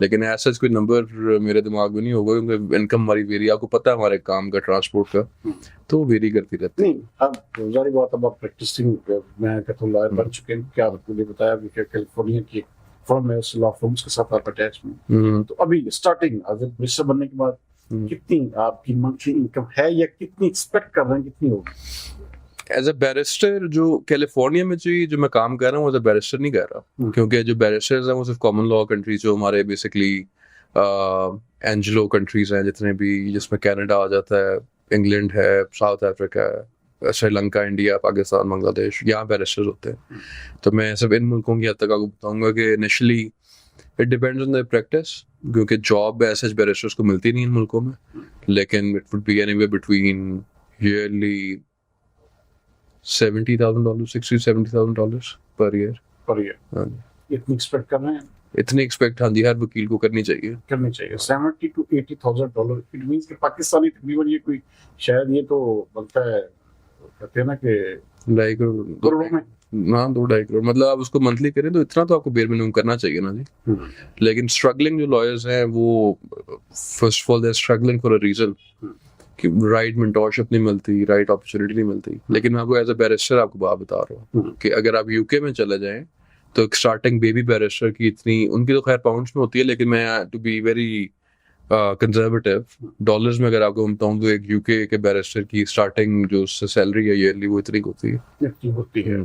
लेकिन ऐसा कोई नंबर मेरे दिमाग में नहीं होगा, क्योंकि इनकम हमारी वेरी, आपको पता है हमारे काम का ट्रांसपोर्ट का, तो वेरी करती रहती है। नहीं, अब जारी बात, अब आप प्रैक्टिसिंग, मैं कहता हूँ लॉयर बन चुके हैं, क्या आपने बताया भी कि कैलिफोर्निया की एक फर्म है, उस लॉ फर्म्स के साथ आप अटैच में, तो अभी स्टार्टिंग अगर मिनिस्टर बनने के बाद कितनी आपकी मंथली इनकम है, या कितनी एक्सपेक्ट कर रहे हैं, कितनी होगी? एज अ बैरिस्टर जो कैलिफोर्निया में जो मैं काम कर रहा हूँ, एज अ बैरिस्टर नहीं कर रहा, क्योंकि जो बैरिस्टर्स हैं वो सिर्फ कॉमन लॉ कंट्रीज, जो हमारे बेसिकली एंग्लो कंट्रीज हैं जितने भी, जिसमें कनाडा आ जाता है, इंग्लैंड है, साउथ अफ्रीका है, श्रीलंका, इंडिया, पाकिस्तान, बांग्लादेश, यहाँ बैरिस्टर्स होते हैं। तो मैं सिर्फ इन मुल्कों की हद तक आपको बताऊंगा कि initially it depends on the practice, क्योंकि जॉब ऐसे बैरिस्टर्स को मिलती नहीं इन मुल्कों में, लेकिन it would be anywhere between yearly $70,000, $60,000-$70,000 per year. Per year? हाँ जी, इतनी एक्सपेक्ट कर रहे हैं? इतनी एक्सपेक्ट हाँ जी हर वकील को करनी चाहिए। करनी चाहिए। $70,000 to $80,000, इट मींस कि पाकिस्तानी तकरीबन ये कोई, शायद ये तो बनता है, कहते हैं ना कि 2.5 करोड़, करोड़ों में। ना 2-2.5 करोड़, मतलब आप उसको मंथली करें तो इतना तो आपको बेर मिनिमम करना चाहिए ना जी। लेकिन स्ट्रगलिंग जो लॉयर्स हैं वो first of all they struggling for a reason, कि राइट मेंटोरशिप नहीं मिलती, राइट अपॉर्चुनिटी नहीं मिलती। लेकिन मैं आपको एज अ बैरिस्टर आपको बात बता रहा हूँ कि अगर आप यूके में चले जाएं तो एक स्टार्टिंग बेबी बैरिस्टर की इतनी, उनकी तो खैर पाउंड्स में होती है, लेकिन मैं to be very conservative, dollars में अगर आपको बताऊं तो एक यूके के बैरिस्टर की स्टार्टिंग जो सैलरी है ईयरली वो इतनी होती है। इतनी होती है।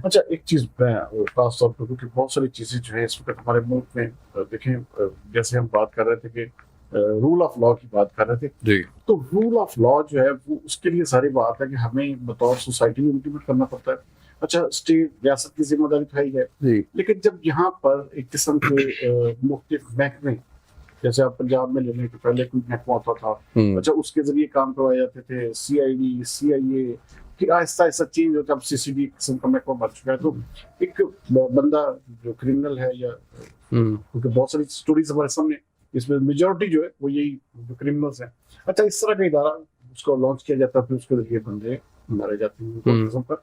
अच्छा, एक चीज मैं खास तौर पर, क्योंकि बहुत सारी चीजें जो है इस वक्त हमारे मुल्क में, देखें, जैसे हम बात कर रहे थे कि रूल ऑफ लॉ की बात कर रहे थे जी, तो रूल ऑफ लॉ जो है वो, उसके लिए सारी बात है कि हमें बतौर सोसाइटी इम्प्लीमेंट करना पड़ता है। अच्छा, स्टेट रियासत की जिम्मेदारी तो है ही है, जी, लेकिन जब यहाँ पर एक किस्म के मुख्तलिफ महकमे, जैसे आप पंजाब में ले लें कि पहले कोई महकमा होता था, अच्छा उसके जरिए काम करवाए जाते थे, CID, CIA, फिर आहिस्ता आहिस्ता चेंज होता है, अब CCD किस्म का महकमा बन चुका है। तो एक बंदा जो क्रिमिनल है, या क्योंकि बहुत सारी स्टोरीज हमारे सामने, इसमें मेजोरिटी जो है वो यही जो क्रिमिनल्स हैं। अच्छा, इस तरह का इदारा उसको लॉन्च किया जाता है, फिर उसके जरिए बंदे मारे जाते हैं किस्म पर।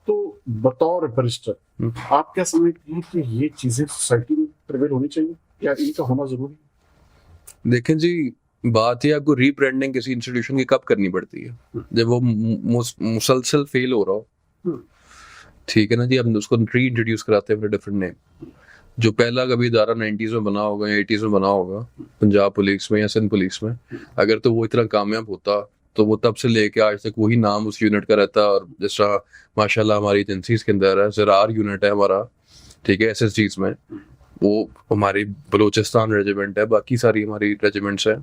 तो बतौर बैरिस्टर आप क्या समझते हैं कि ये चीजें सोसाइटी में प्रिवेल होनी चाहिए, या इनका होना जरूरी है? देखें जी, बात है आपको रीब्रांडिंग किसी इंस्टीट्यूशन की कब करनी पड़ती है, जब वो मुसलसल फेल हो रहा हो, ठीक है ना जी, अब उसको री इंट्रोड्यूस कराते हैं डिफरेंट नेम। जो पहला कभी इदारा 90s में बना होगा या 80s में बना होगा, पंजाब पुलिस में या सिंध पुलिस में, अगर तो वो इतना कामयाब होता तो वो तब से लेके आज तक वही नाम उस यूनिट का रहता। और जिस तरह माशाल्लाह हमारी एजेंसीज के अंदर है, ज़रार यूनिट है हमारा, ठीक है, SSGs में, वो हमारी बलूचिस्तान रेजिमेंट है, बाकी सारी हमारी रेजिमेंट्स हैं,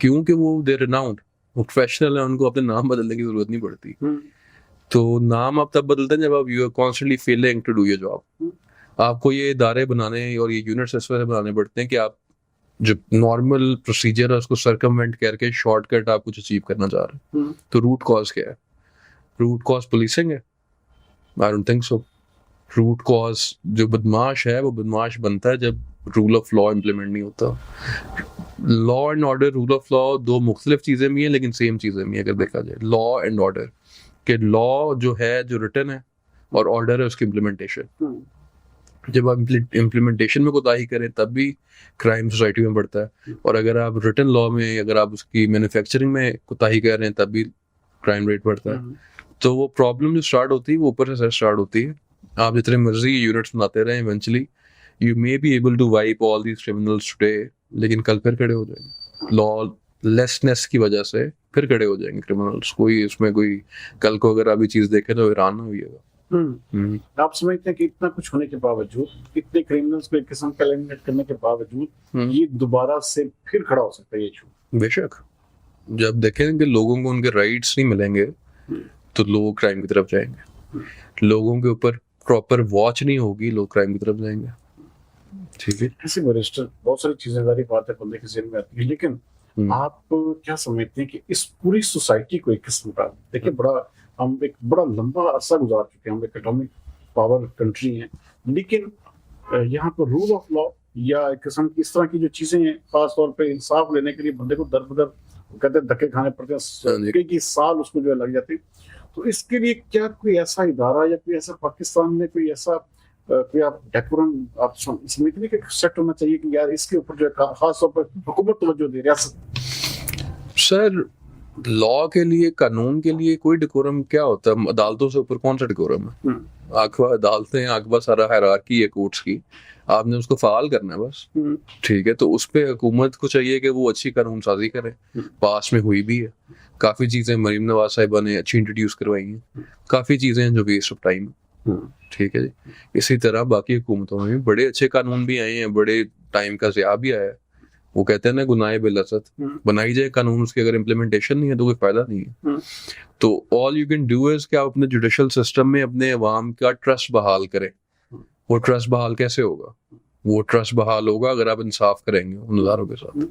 क्योंकि वो दे रिनाउंड, वो प्रोफेशनल है, उनको अपने नाम बदलने की जरूरत नहीं पड़ती। तो नाम आप तब बदलते हैं जब आप you are constantly failing to do your job. आपको ये इदारे बनाने और ये यूनिट्स इस वजह से बनाने पड़ते हैं कि आप जो नॉर्मल प्रोसीजर है उसको सर्कमवेंट करके शॉर्टकट आप कुछ अचीव करना चाह रहे हैं। तो रूट कॉज क्या है? रूट कॉज पुलिसिंग है? I don't think so. Root cause जो बदमाश है वो बदमाश बनता है जब रूल ऑफ लॉ इम्प्लीमेंट नहीं होता। Law and order, rule of law दो मुख्तलिफ चीज़ें भी हैं लेकिन सेम चीज़ें भी हैं अगर देखा जाए। लॉ एंड ऑर्डर के, लॉ जो है जो रिटन है और ऑर्डर है उसकी इम्प्लीमेंटेशन। जब आप इम्प्लीमेंटेशन में कोताही करें तब भी क्राइम सोसाइटी में बढ़ता है, और अगर आप रिटन लॉ में, अगर आप उसकी मैन्युफैक्चरिंग में कोताही कर रहे हैं तब भी क्राइम रेट बढ़ता है। तो वो प्रॉब्लम जो स्टार्ट होती है वो ऊपर से स्टार्ट होती है। आप जितने मर्जी यूनिट्स बनाते रहें, eventually you may be able to wipe all these criminals today, लेकिन कल फिर खड़े हो जाएंगे। लॉ लेसनेस की वजह से फिर खड़े हो जाएंगे क्रिमिनल्स। कोई इसमें कोई कल को अगर अभी चीज देखे तो ईरान ना हुईगा। आप समझते हैं कि इतना कुछ होने के बावजूद, इतने क्रिमिनल्स को एक किस्म का एलिमिनेट करने के बावजूद ये दोबारा से फिर खड़ा हो सकता है ये इशू? बेशक, जब देखें कि लोगों को उनके राइट्स नहीं मिलेंगे तो लोग क्राइम की तरफ जाएंगे। लोगों के ऊपर प्रॉपर वॉच नहीं होगी, लोग क्राइम की तरफ जाएंगे। ठीक है, ऐसे बैरिस्टर बहुत सारी चीजें सारी बातें बंदे के ज़हन में आती है, लेकिन आप क्या समझते हैं कि इस पूरी सोसाइटी को एक किस्म का, देखिए बड़ा, हम एक बड़ा लंबा अरसा गुजार चुके हैं, हम एक एटॉमिक पावर कंट्री हैं, लेकिन यहाँ पर रूल ऑफ लॉ या एक किस्म की इस तरह की जो चीजें हैं, खास तौर पे इंसाफ लेने के लिए बंदे को दर बदर कहते हैं धक्के खाने पड़ते हैं, कई साल उसमें जो है लग जाते हैं। तो इसके लिए क्या कोई ऐसा इदारा या कोई ऐसा पाकिस्तान में कोई ऐसा कोई आप डेकोरम आप समझते कि सेट होना चाहिए कि यार इसके ऊपर जो है खास तौर पर हुकूमत तवज्जो दे, रियासत? सर, लॉ के लिए, कानून के लिए कोई डेकोरम क्या होता है? अदालतों से ऊपर कौन सा डेकोरम है? आपके पास अदालतें हैं, आपके पास सारा हायरार्की है कोर्ट्स की, आपने उसको फाल करना है बस। ठीक है, तो उस पे हुकूमत को चाहिए कि वो अच्छी कानून साजी करे। पास में हुई भी है, काफी चीजें मरीम नवाज साहिबा ने अच्छी इंट्रोड्यूस करवाई हैं, काफी चीजें हैं जो वेस्ट ऑफ टाइम। ठीक है जी। इसी तरह बाकी हुकूमतों में भी बड़े अच्छे कानून भी आए हैं, बड़े टाइम का ज़िया भी आया है। वो कहते हैं ना, गुनाह बिलअसत, बनाई जाए कानून, उसकी अगर इम्प्लीमेंटेशन नहीं है तो कोई फायदा नहीं है। तो all you can do is कि आप अपने जुडिशल सिस्टम में अपने अवाम का ट्रस्ट बहाल करें। वो ट्रस्ट बहाल कैसे होगा? वो ट्रस्ट बहाल होगा अगर आप इंसाफ करेंगे उन नज़ारों के साथ।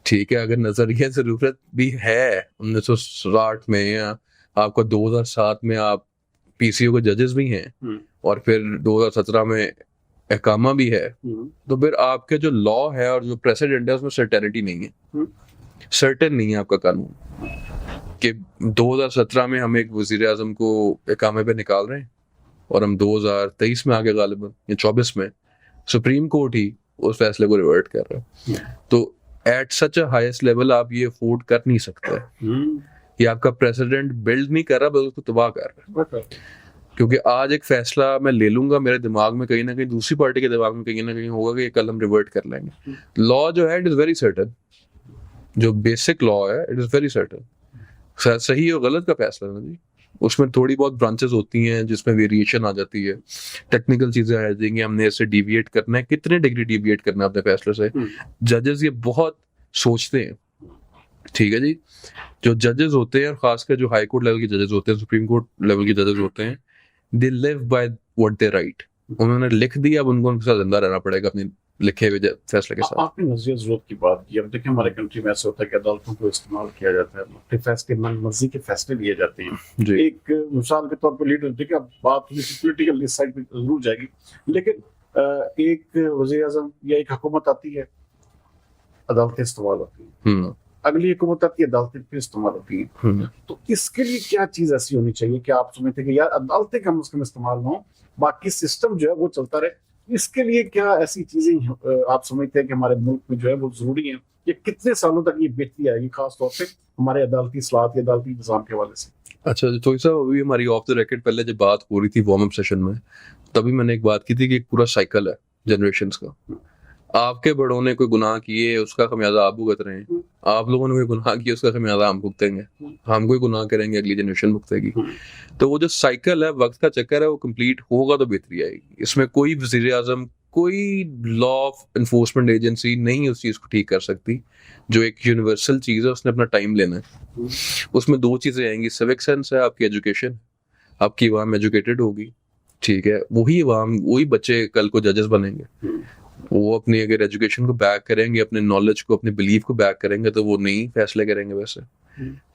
ठीक है, अगर नजरिया जरूरत भी है 1960 में या आपका 2007 में आप पीसीओ के जजेस भी हैं और फिर 2017 में एकामा भी है, तो फिर आपके जो लॉ है और जो प्रेसिडेंट है उसमें सर्टेनिटी नहीं है, सर्टेन नहीं है आपका कानून कि 2017 में हम एक वजीर आजम को एकामे पे निकाल रहे हैं और हम 2023 में आगे गालिबन या 24 में सुप्रीम कोर्ट ही उस फैसले को रिवर्ट कर रहा है। तो at such a highest level आप ये अफोर्ड कर नहीं सकते। ये आपका प्रेसिडेंट बिल्ड नहीं कर रहा बल्कि उसको तबाह कर रहा है, क्योंकि आज एक फैसला मैं ले लूंगा, मेरे दिमाग में कहीं ना कहीं दूसरी पार्टी के दिमाग में कहीं ना कहीं होगा कि कल हम रिवर्ट कर लेंगे। लॉ जो है इट इज वेरी सर्टेन, जो बेसिक लॉ है इट इज वेरी सर्टेन। सही और गलत का फैसला है ना जी, उसमें थोड़ी बहुत ब्रांचेस होती हैं जिसमें वेरिएशन आ जाती है, टेक्निकल चीजें आ जाएंगी, हमने इससे डिविएट करना है, कितने डिग्री डिविएट करना है अपने फैसले से। जजेस ये बहुत सोचते हैं। ठीक है जी, जो जजेस होते हैं और खासकर जो हाई कोर्ट लेवल के जजेस होते हैं, सुप्रीम कोर्ट लेवल के जजेस होते हैं, they live by what they right. उन्होंने लिख दिया, अब उनको उनके साथ जिंदा रहना पड़ेगा अपने लिखे हुए फैसले के साथ। आपने नजरिया जरूरत की बात की। अब देखिए हमारे कंट्री में ऐसा होता है कि अदालतों को इस्तेमाल किया जाता है, अपने फैसले मनमर्जी के फैसले लिए जाते हैं। एक मिसाल के तौर पर लीडर, देखिए अब बात पॉलिटिकल साइड पे जरूर जाएगी, लेकिन एक वज़ीर आज़म या एक हुकूमत आती है, अदालतें इस्तेमाल होती हैं, अगली हुकूमत आती है, अदालतें फिर इस्तेमाल होती हैं। तो इसके लिए क्या चीज ऐसी होनी चाहिए कि आप समझते कि यार अदालतें कम से कम इस्तेमाल ना हो, बाकी सिस्टम जो है वो चलता रहे? इसके लिए क्या ऐसी चीजें आप समझते हैं कि हमारे मुल्क में जो है वो जरूरी है? ये कितने सालों तक ये बेहतरी आएगी, खास तौर पे हमारे अदालती इस्लाहत या अदालती निज़ाम के हवाले से? अच्छा, तो अभी हमारी ऑफ द रिकॉर्ड पहले जब बात हो रही थी वार्म अप सेशन में, तभी मैंने एक बात की थी कि एक पूरा साइकिल है जनरेशंस का। आपके बड़ों ने कोई गुनाह किए, उसका खमियाजा आप भुगत रहे हैं, आप लोगों ने कोई गुनाह किया, उसका खमियाजा हम भुगतेंगे, हम कोई गुनाह करेंगे, अगली जनरेशन भुगतेगी। तो वो जो साइकिल है, वक्त का चक्कर है, वो कंप्लीट होगा तो बेहतरी आएगी। इसमें कोई वज़ीर आज़म, कोई लॉ ऑफ इन्फोर्समेंट एजेंसी नहीं उस चीज़ को ठीक कर सकती। जो एक यूनिवर्सल चीज़ है, उसने अपना टाइम लेना है। उसमें दो चीज़ें आएंगी, सिविक सेंस है, आपकी एजुकेशन, आपकी अवाम एजुकेटेड होगी। ठीक है, वही अवाम, वही बच्चे कल को जजेस बनेंगे। वो अपनी अगर एजुकेशन को बैक करेंगे, अपने नॉलेज को, अपने बिलीफ को बैक करेंगे, तो वो नहीं फैसले करेंगे वैसे।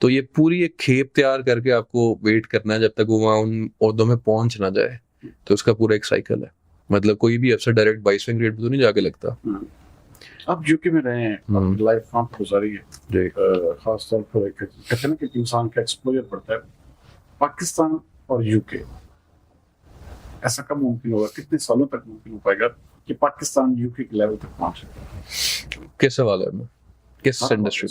तो ये पूरी एक खेप तैयार करके आपको वेट करना है जब तक वो वहाँ उन ओहदों में पहुंच ना जाए। तो उसका पूरा एक साइकिल है। मतलब कोई भी अफसर डायरेक्ट 22वें ग्रेड पे तो नहीं जाके लगता। आप यूके में रहे हैं, लाइफ कहाँ गुजारी है, खास तौर पर कहते हैं ना कि इंसान का एक्सपोजर पड़ता है। पाकिस्तान और यूके, ऐसा कब मुमकिन होगा, कितने सालों तक मुमकिन हो पाएगा कि पाकिस्तान यूके के लेवल तक पहुंचे? किस सवाल है, किस industry,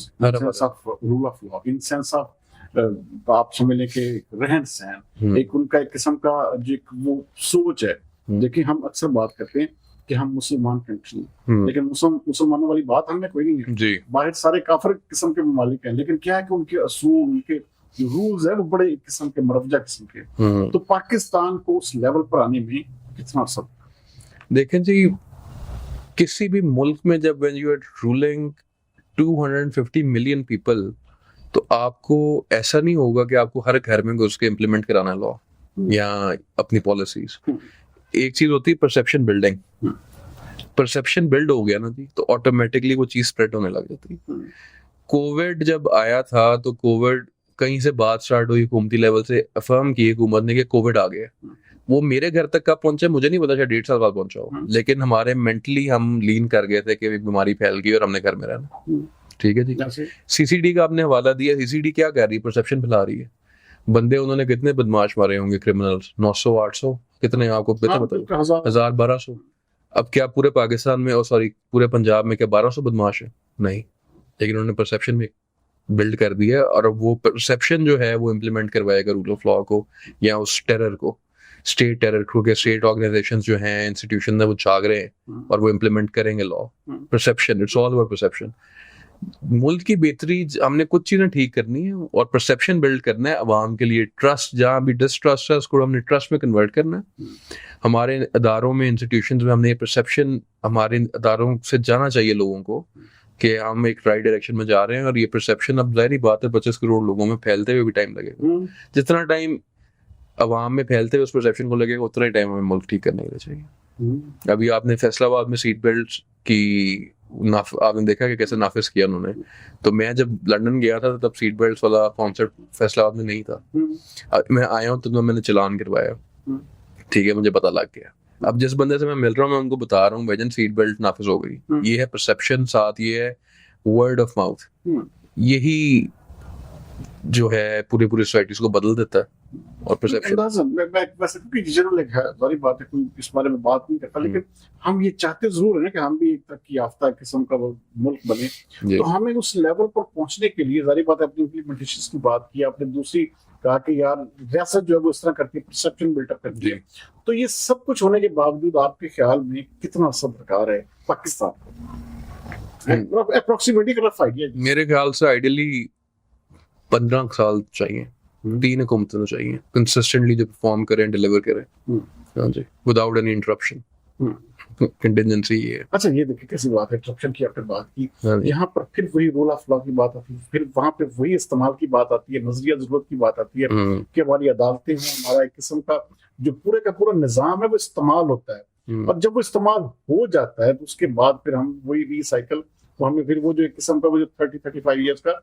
rule of law, in sense of आप समझ लें कि रहन सहन, एक उनका एक किस्म का जो वो सोच है। देखिए हम अक्सर बात करते हैं कि हम मुसलमान कंट्री हैं, लेकिन मुसलमानों वाली बात हमें कोई नहीं है जी। बाहर सारे काफिर किस्म के ममालिक हैं, लेकिन क्या है कि उनके असूल, उनके जो रूल्स है वो बड़े किस्म के मरवजा किस्म के। तो पाकिस्तान को उस लेवल पर आने में कितना सब देखें जी, किसी भी मुल्क में जब when you are ruling 250 million people, तो आपको ऐसा नहीं होगा कि आपको हर घर में घुस के इम्प्लीमेंट कराना लॉ या अपनी पॉलिसीज। एक चीज होती है परसेप्शन बिल्डिंग। परसेप्शन बिल्ड हो गया ना जी, तो ऑटोमेटिकली वो चीज स्प्रेड होने लग जाती है। कोविड जब आया था तो कोविड कहीं से बात स्टार्ट हुई, हुकूमती लेवल से अफर्म की हुकूमत ने कि कोविड आ गया, वो मेरे घर तक कब पहुंचे मुझे नहीं पता, शायद 1.5 साल बाद पहुंचा हो, लेकिन हमारे मेंटली हम लीन कर गए थे कि एक बीमारी फैल गई और हमने घर में रहना। ठीक है जी। सीसीडी का आपने हवाला दिया, सीसीडी क्या कर रही है? परसेप्शन फैला रही है। बंदे उन्होंने कितने बदमाश मारे होंगे क्रिमिनल्स, 900 800 कितने आपको पता? 1000 1200। अब क्या पूरे पाकिस्तान में, सॉरी पूरे पंजाब में क्या 1200 बदमाश है? नहीं, लेकिन उन्होंने परसेप्शन में बिल्ड कर दिया और अब वो परसेप्शन जो है वो इम्प्लीमेंट करवाएगा रूल ऑफ लॉ को या उस टेरर को, स्टेट टेरर को, के स्टेट ऑर्गेनाइजेशंस जो हैं, इंस्टीट्यूशन वो जाग रहे हैं और वो इम्प्लीमेंट करेंगे law. Perception, it's all about perception. मुल्क की बेहतरी, हमने कुछ चीजें ठीक करनी है और परसेप्शन बिल्ड करना है अवाम के लिए। ट्रस्ट, जहाँ भी डिस्ट्रस्ट है उसको हमने ट्रस्ट में कन्वर्ट करना है। हमारे अदारों में, इंस्टीट्यूशंस में हमने ये परसेप्शन हमारे अदारों से जाना चाहिए लोगों को कि हम एक राइट डायरेक्शन में जा रहे हैं। और ये परसेप्शन अब जाहिर बात है 25 करोड़ लोगों में फैलते हुए भी टाइम लगेगा। जितना टाइम अवाम में फैलते हुए उस परसेप्शन को लगेगा उतना ही टाइम हमें मुल्क ठीक करने के लिए चाहिए। अभी आपने फैसलाबाद में सीट बेल्ट की आपने देखा कि कैसे नाफिज किया उन्होंने। तो मैं जब लंदन गया था तब सीट बेल्ट वाला कॉन्सेप्ट फैसलाबाद में नहीं था। मैं आया हूँ तो मैंने चलान करवाया, ठीक है, मुझे पता लग गया। अब जिस बंदे से मैं मिल रहा हूँ मैं उनको बता रहा हूँ वजन सीट बेल्ट नाफिज हो गई। ये है परसेप्शन, साथ ये है वर्ड ऑफ माउथ। यही जो है पूरी सोसाइटीज को बदल देता है। और परसेप्शन मैं वैसे कोई जनरल एक है, सारी बात है, कोई इस बारे में बात नहीं करता, लेकिन हम ये चाहते जरूर है ना कि हम भी एक तरक्की याफ्ता किस्म का मुल्क बने। तो हमें उस लेवल पर पहुंचने के लिए जारी बात है, अपनी इम्प्लीमेंटेशन की बात की आपने, दूसरी कहा कि यार रियासत जो है वो इस तरह करती है, परसेप्शन बिल्डअप करती है। तो ये सब कुछ होने के बावजूद आपके ख्याल में कितना असर दरकार है पाकिस्तान को? Approximately rough idea. मेरे ख्याल से आइडियली 15 साल चाहिए, 3 हुकूमतें चाहिए कंसिस्टेंटली जो परफॉर्म करें, डिलीवर करें। हाँ जी, विदाउट एनी इंटरप्शन। कंटिजेंसी ये है। अच्छा, ये देखिए कैसी बात है, इंटरप्शन की आपने बात की, यहाँ पर फिर वही रूल ऑफ लॉ की बात आती है, फिर वहाँ पे वही इस्तेमाल की बात आती है, नजरिया जरूरत की बात आती है कि हमारी अदालतें हैं, हमारा एक किस्म का जो पूरे का पूरा निजाम है वो इस्तेमाल होता है। और जब वो इस्तेमाल हो जाता है तो उसके बाद फिर हम वही रिसाइकल, तो हमें फिर वो जो एक किस्म का वो जो 30-35 ईयर्स का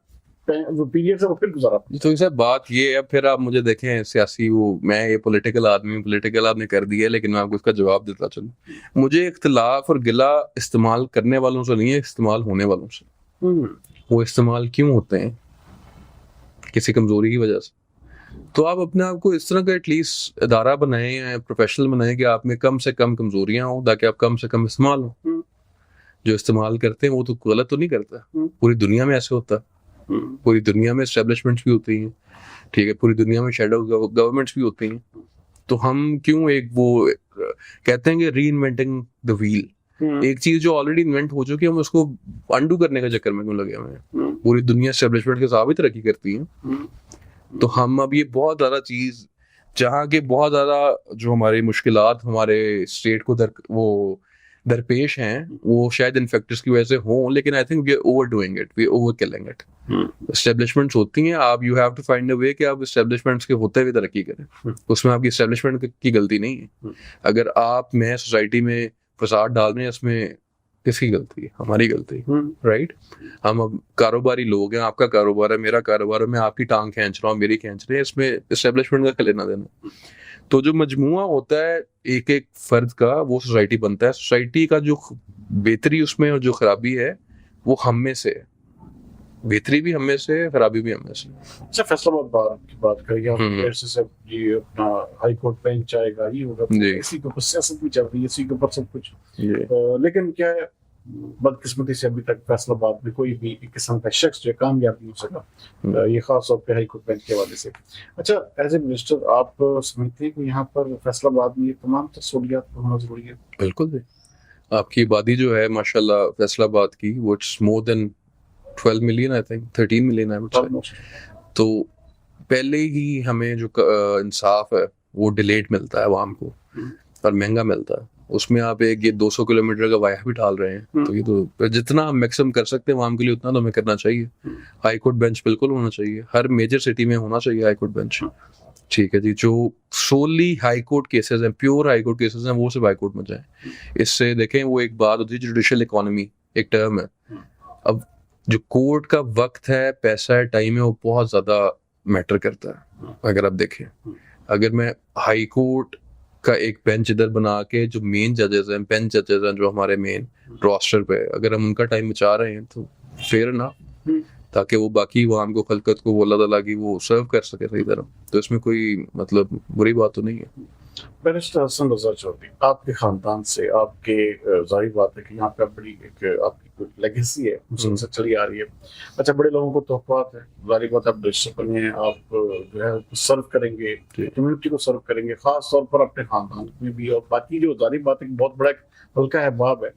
जो पीरियड है वो फिर गुजारा। तो सर बात ये है, फिर आप मुझे देखें सियासी, वो मैं ये पॉलिटिकल आदमी, पॉलिटिकल आपने कर दिया है, लेकिन मैं आपको उसका जवाब देता चलूं। मुझे इख्तिलाफ और गिला इस्तेमाल करने वालों से नहीं है, इस्तेमाल होने वालों से। वो इस्तेमाल क्यों होते हैं? किसी कमजोरी की वजह से। तो आप अपने आप को इस तरह का एटलीस्ट अदारा बनाएं या प्रोफेशनल बनाएं कि आप में कम से कम कमजोरियां हो, ताकि आप कम से कम इस्तेमाल हो। जो इस्तेमाल करते हैं वो तो गलत तो नहीं करता, पूरी दुनिया में ऐसे होता है। पूरी दुनिया में एस्टेब्लिशमेंट्स भी होती हैं, ठीक है, पूरी दुनिया में शैडो गवर्नमेंट्स भी होती हैं। तो हम क्यों एक वो कहते हैं कि री इन्वेंटिंग द व्हील, एक चीज जो ऑलरेडी इन्वेंट हो चुकी है हम उसको अंडू करने के चक्कर में क्यों लगे हुए हैं? पूरी दुनिया एस्टेब्लिशमेंट के साथ भी तरक्की करती है। तो हम अब ये बहुत ज्यादा चीज, जहाँ के बहुत ज्यादा जो हमारी मुश्किलात हमारे स्टेट को वो दरपेश हैं, वो शायद इन्फेक्टर्स की वजह से हों, लेकिन I think we are over doing it, we over killing it. Establishments होती हैं, आप you have to find a way कि आप एस्टेब्लिशमेंट्स के होते हुए तरक्की करें। उसमें आपकी एस्टेब्लिशमेंट की गलती नहीं है। अगर आप मैं सोसाइटी में फसाद डाल रहे हैं, इसमें किसकी गलती है? हमारी गलती, राइट? हम अब कारोबारी लोग हैं, आपका कारोबार है, मेरा कारोबार है, मैं आपकी टांग खींच रहा हूँ, मेरी खींच रहे हैं, इसमें एस्टेब्लिशमेंट का लेना देना। तो जो मजमुआ होता है एक एक फर्द का, वो सोसाइटी बनता है। सोसाइटी का जो बेहतरी उसमें और जो खराबी है वो हम में से है। बेहतरी भी हम में से है, खराबी भी हम में से। अच्छा, फैसलाबाद बार की बात करेंगे हम, ऐसे से ये अपना हाई कोर्ट बेंच आएगा, ये होगा, इसी के ऊपर सियासत भी चल रही है, इसी के ऊपर सब कुछ। लेकिन क्या है, बदकिस्मती से अभी तक फैसलाबाद में कोई भी एक किस्म का शख्स जो कामयाब नहीं हो सका, ये खास तौर पे हाई कोर्ट बेंच के हवाले से। अच्छा, एज ए मिनिस्टर आप समझते हैं कि यहाँ पर फैसलाबाद में ये तमाम सहूलियात होना जरूरी है? बिल्कुल भी। आपकी आबादी जो है माशाल्लाह फैसलाबाद की, वो it's more than 12 million, I think 13 million I would say. तो पहले ही हमें जो इंसाफ है वो डिलेड मिलता है आवाम को और महंगा मिलता है। उसमें आप एक ये 200 किलोमीटर का वाया भी डाल रहे हैं, तो ये तो जितना हम मैक्सिमम कर सकते हैं आवाम के लिए उतना तो हमें करना चाहिए। हाई कोर्ट बेंच बिल्कुल होना चाहिए, हर मेजर सिटी में होना चाहिए हाई कोर्ट बेंच। ठीक है जी, जो सोली हाई कोर्ट केसेस हैं, प्योर हाई कोर्ट केसेस हैं, वो सिर्फ हाई कोर्ट में जाएं। इससे देखें, वो एक बात होती है जुडिशियल इकोनॉमी, एक टर्म है। अब जो कोर्ट का वक्त है, पैसा है, टाइम है, वो बहुत ज्यादा मैटर करता है। अगर आप देखें, अगर मैं हाई कोर्ट का एक बेंच इधर बना के जो मेन जजेस हैं, बेंच जजेस हैं जो हमारे मेन रोस्टर पे, अगर हम उनका टाइम बचा रहे हैं तो फेयर ना, ताकि वो बाकी वाम को खलकत को वो अल्लाह ताला की वो सर्व कर सके सही तरह। तो इसमें कोई मतलब बुरी बात तो नहीं है। बैरिस्टर हसन रजा चौधरी, आपके खानदान से आपके जाहिर बात है कि यहाँ पे बड़ी एक आपकी लेगेसी है, मुसलसल चली आ रही है। अच्छा, बड़े लोगों को तोहफात है, जाहिर बात है आप रजिस्टर बने हैं, आप जो है सर्व करेंगे, कम्युनिटी को सर्व करेंगे, खास तौर पर अपने खानदान में भी, और बाकी जो जाहिर बात है बहुत बड़ा हल्का है बाब है।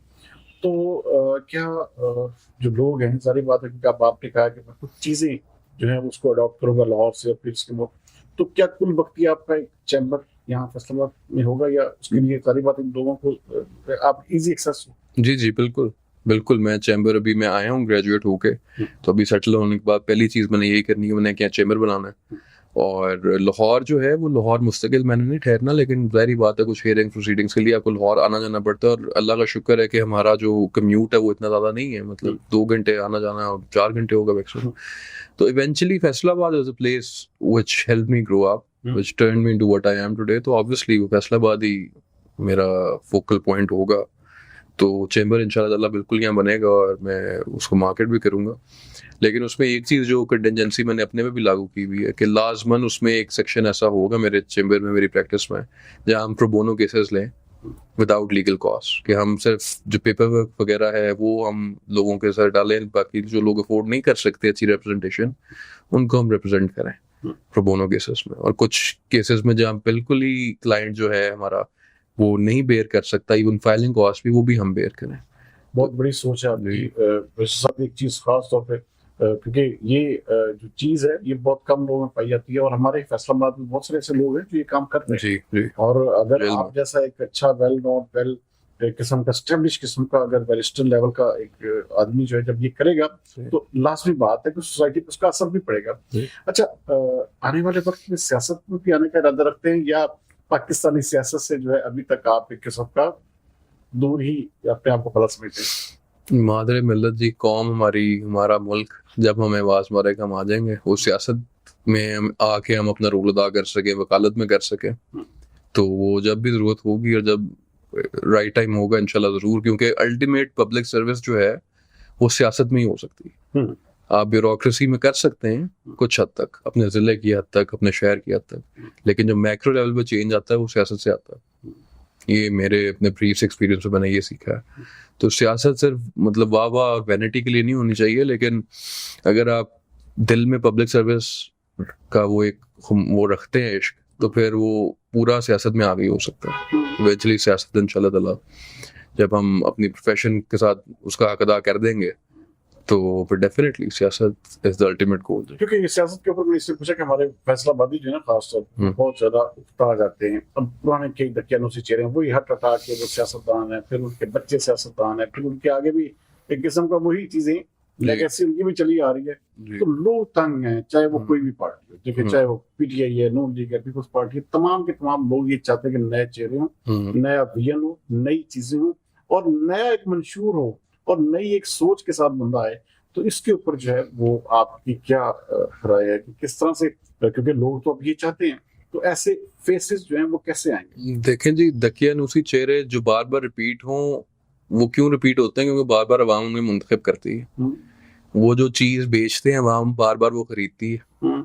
तो क्या जो लोग हैं, जाहिर बात है कि आपने कहा कि मैं कुछ चीजें जो है उसको अडॉप्ट करूंगा लाहौर से, फिर इसके बाद तो क्या कुल वक्ती आपका एक चैम्बर यहाँ फैसलाबाद में होगा, या उसके लिए सारी बात इन लोगों को आप इजी एक्सेस हो? जी जी बिल्कुल बिल्कुल, मैं चैम्बर अभी मैं आया हूँ ग्रेजुएट होके, तो अभी सेटल होने के बाद पहली चीज़ मैंने यही करनी है, मैंने क्या चैम्बर बनाना है। और लाहौर जो है वो लाहौर मुस्तकिल मैंने नहीं ठहरना, लेकिन जाहिर बात है कुछ हेयरिंग प्रोसीडिंग्स के लिए आपको लाहौर आना जाना पड़ता है। और अल्लाह का शुक्र है कि हमारा जो कम्यूट है वो इतना ज़्यादा नहीं है, मतलब 2 घंटे आना जाना और 4 घंटे होगा मैक्सिमम। तो eventually Faisalabad is a place which helped me grow up, which turned me into what I am today. तो ऑब्वियसली वो फैसलाबाद ही मेरा फोकल पॉइंट होगा। तो चैम्बर इंशाल्लाह ताला बिल्कुल यहाँ बनेगा और मैं उसको मार्केट भी करूँगा। लेकिन उसमें एक चीज़ जो कंटिजेंसी मैंने अपने में भी लागू की हुई है कि लाजमन उसमें एक सेक्शन ऐसा होगा मेरे चैम्बर में, मेरी प्रैक्टिस में, जहाँ हम प्रो बोनो केसेस लें विदाउट लीगल कॉस्ट, कि हम सिर्फ जो पेपर वर्क वगैरह है वो हम लोगों के सर डालें, बाकी जो लोग अफोर्ड नहीं कर सकते अच्छी रिप्रेजेंटेशन, उनको हम रिप्रेजेंट करें प्रो बोनो केसेस में। और कुछ केसेस में जहाँ बिल्कुल ही क्लाइंट जो है हमारा वो नहीं बेयर कर सकता, इवन फाइलिंग कॉस्ट भी, वो भी हम बेयर करें। बहुत बड़ी सोच है आपकी। साथ एक चीज खास तौर पे क्योंकि ये जो चीज है ये बहुत कम लोगों में पाई जाती है, और हमारे फैसलाबाद में बहुत सारे ऐसे लोग हैं जो ये काम करते हैं। जी जी। और अगर आप जैसा एक अच्छा वेल नोन वेल किस्म का स्टेब्लिश किस्म का अगर बैरिस्टर लेवल का एक आदमी जो है जब ये करेगा, तो लाजमी बात है कि सोसाइटी पर उसका असर भी पड़ेगा। अच्छा, आने वाले वक्त में सियासत में भी आने का इरादा रखते हैं, या पाकिस्तानी सियासत से जो है अभी तक आप एक किस्म का दूर ही अपने आप को फला समझते हैं? मादरे मिल्लत जी, कौम हमारी, हमारा मुल्क जब हमें आवाज़ मारेगा हम आ जाएंगे। वो सियासत में हम आके हम अपना रोल अदा कर सके, वकालत में कर सके, तो वो जब भी ज़रूरत होगी और जब राइट टाइम होगा इंशाल्लाह ज़रूर। क्योंकि अल्टीमेट पब्लिक सर्विस जो है वो सियासत में ही हो सकती है। आप ब्यूरोक्रेसी में कर सकते हैं कुछ हद तक, अपने ज़िले की हद तक, अपने शहर की हद तक, लेकिन जो मैक्रो लेवल पे चेंज आता है वो सियासत से आता है। ये मेरे अपने प्रीवियस एक्सपीरियंस में मैंने ये सीखा है। तो सियासत सिर्फ मतलब वाह वाह और वैनिटी के लिए नहीं होनी चाहिए, लेकिन अगर आप दिल में पब्लिक सर्विस का वो एक वो रखते हैं इश्क, तो फिर वो पूरा सियासत में आगे हो सकता है। इवेंचुअली सियासत इंशाल्लाह ताला जब हम अपनी प्रोफेशन के साथ उसका हक अदा कर देंगे, तो फिर डेफिनेटली सियासत इज द अल्टीमेट गोल। क्योंकि ये सियासत के ऊपर मैंने इससे पूछा कि हमारे फैसलाबादी जो है ना खास तौर पर बहुत ज्यादा उकता जाते हैं। अब पुराने कई दकियानूसी चेहरे हैं, वही हट हटा के वो सियासतदान है, फिर उनके बच्चे सियासतदान है, फिर उनके आगे भी एक किस्म का वही चीजें लेगेसी उनकी भी चली आ रही है। तो लोग तंग हैं, चाहे वो कोई भी पार्टी हो, देखिए चाहे वो पीटीआई है, नून लीग है, पीपल्स पार्टी है, तमाम के तमाम लोग ये चाहते हैं कि नए चेहरे हो, नया विजन हो, नई चीजें हो, और नया एक मंशूर हो, और नई एक सोच के साथ बंदा आए। तो इसके ऊपर जो है वो आपकी क्या राय है कि किस तरह से, क्योंकि लोग तो अब ये चाहते हैं, तो ऐसे फेसेस जो हैं वो कैसे आएंगे? देखें जी, दकियानूसी चेहरे जो बार बार रिपीट हों, वो क्यों रिपीट होते हैं? क्योंकि बार बार अवाम उन्हें मुंतखब करती है। वो जो चीज बेचते हैं अवाम बार बार वो खरीदती है।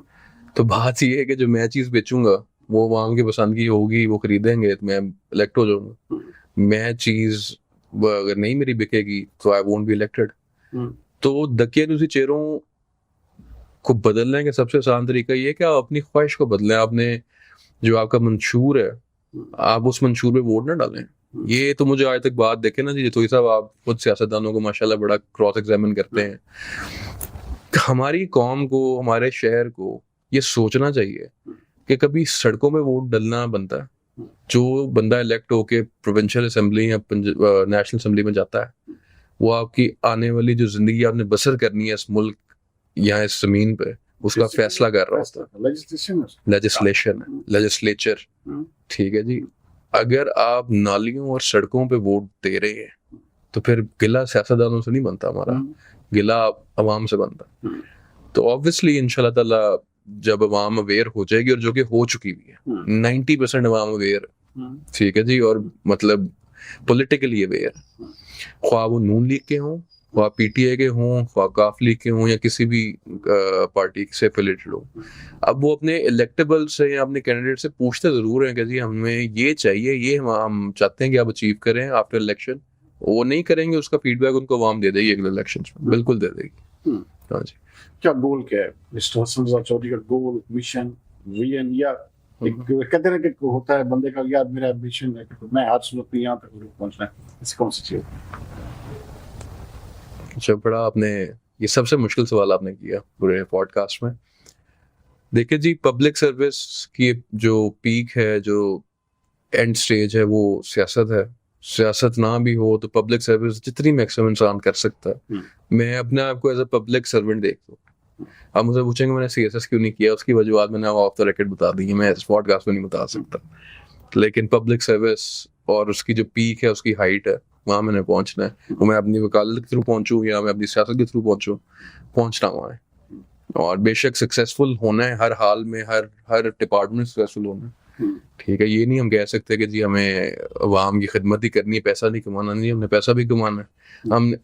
तो बात ये है कि जो मैं चीज बेचूंगा वो अवाम की पसंद की होगी, वो खरीदेंगे, तो मैं इलेक्ट हो जाऊंगा। मैं चीज अगर नहीं मेरी बिकेगी तो आई वोंट बी इलेक्टेड। तो दकियानूसी चेहरों को बदलने का सबसे आसान तरीका ये है कि आप अपनी ख्वाहिश को बदलें। आपने जो आपका मंशूर है, आप उस मंशूर पे वोट ना डालें। ये तो मुझे आज तक बात देखे ना जी, जतोई साहब आप खुद सियासतदानों को माशाल्लाह बड़ा क्रॉस एग्जामिन करते हैं। हमारी कौम को, हमारे शहर को ये सोचना चाहिए कि कभी सड़कों में वोट डालना बनता है। जो बंदा इलेक्ट होके प्रोविंशियल असेंबली या नेशनल असेंबली में जाता है, वो आपकी आने वाली जो जिंदगी आपने बसर करनी है इस मुल्क या इस जमीन पे, उसका फैसला कर रहा होता है। लेजिस्लेचर, ठीक है जी। अगर आप नालियों और सड़कों पे वोट दे रहे हैं तो फिर गिला सियासतदानों से नहीं बनता, हमारा गिला अवाम से बनता। तो ऑब्वियसली इंशाल्लाह ताला जब अवाम अवेयर हो जाएगी, और जो कि हो चुकी भी है, 90% अवाम अवेयर ठीक है जी, और मतलब पॉलिटिकली अवेयर, ख्वाह वो नून लीग के हों, ख्वाह पीटीआई के हों, ख्वाह काफ लीग के हों, या किसी भी पार्टी से एफिलिएटेड हो। अब वो अपने इलेक्टेबल से या अपने कैंडिडेट से पूछते जरूर हैं कि जी हमें ये चाहिए, ये हम चाहते हैं कि आप अचीव करें आफ्टर इलेक्शन। वो नहीं करेंगे, उसका फीडबैक उनको आवाम दे देगी अगले इलेक्शन में, बिल्कुल दे देगी। हाँ जी। क्या गोल क्या है मिस्टर हसन रजा चौधरी का? गोल, मिशन, विजन, या एक कहते हैं कि होता है बंदे का, यार मेरा एम्बिशन है कि मैं आज सूरत में यहाँ तक पहुंचना है, ऐसी कौन सी चीज? अच्छा, बड़ा आपने ये सबसे मुश्किल सवाल आपने किया पूरे पॉडकास्ट में। देखिए जी, पब्लिक सर्विस की जो पीक है, जो एंड स्टेज है, वो सियासत है। सियासत ना भी हो तो पब्लिक सर्विस जितनी मैक्सिमम इंसान कर सकता है, मैं अपने आप को एज अ पब्लिक सर्वेंट देखता हूँ। आप मुझे पूछेंगे मैंने सीएसएस क्यों नहीं किया, उसकी वजूहत मैंने ऑफ द रिकॉर्ड बता दी है, मैं इस पॉडकास्ट में नहीं बता सकता। लेकिन पब्लिक सर्विस और उसकी जो पीक है, उसकी हाइट है, वहाँ मैंने पहुंचना है। वो मैं अपनी वकालत के थ्रू पहुंचूं या मैं अपनी सियासत के थ्रू पहुंचूं, पहुंचना वहाँ है। और बेशक सक्सेसफुल होना है हर हाल में, हर डिपार्टमेंट सक्सेसफुल होना है। ठीक है, ये नहीं हम कह सकते कि जी हमें अवाम की खिदमत ही करनी है, पैसा नहीं कमाना। नहीं, हमने पैसा भी कमाना है।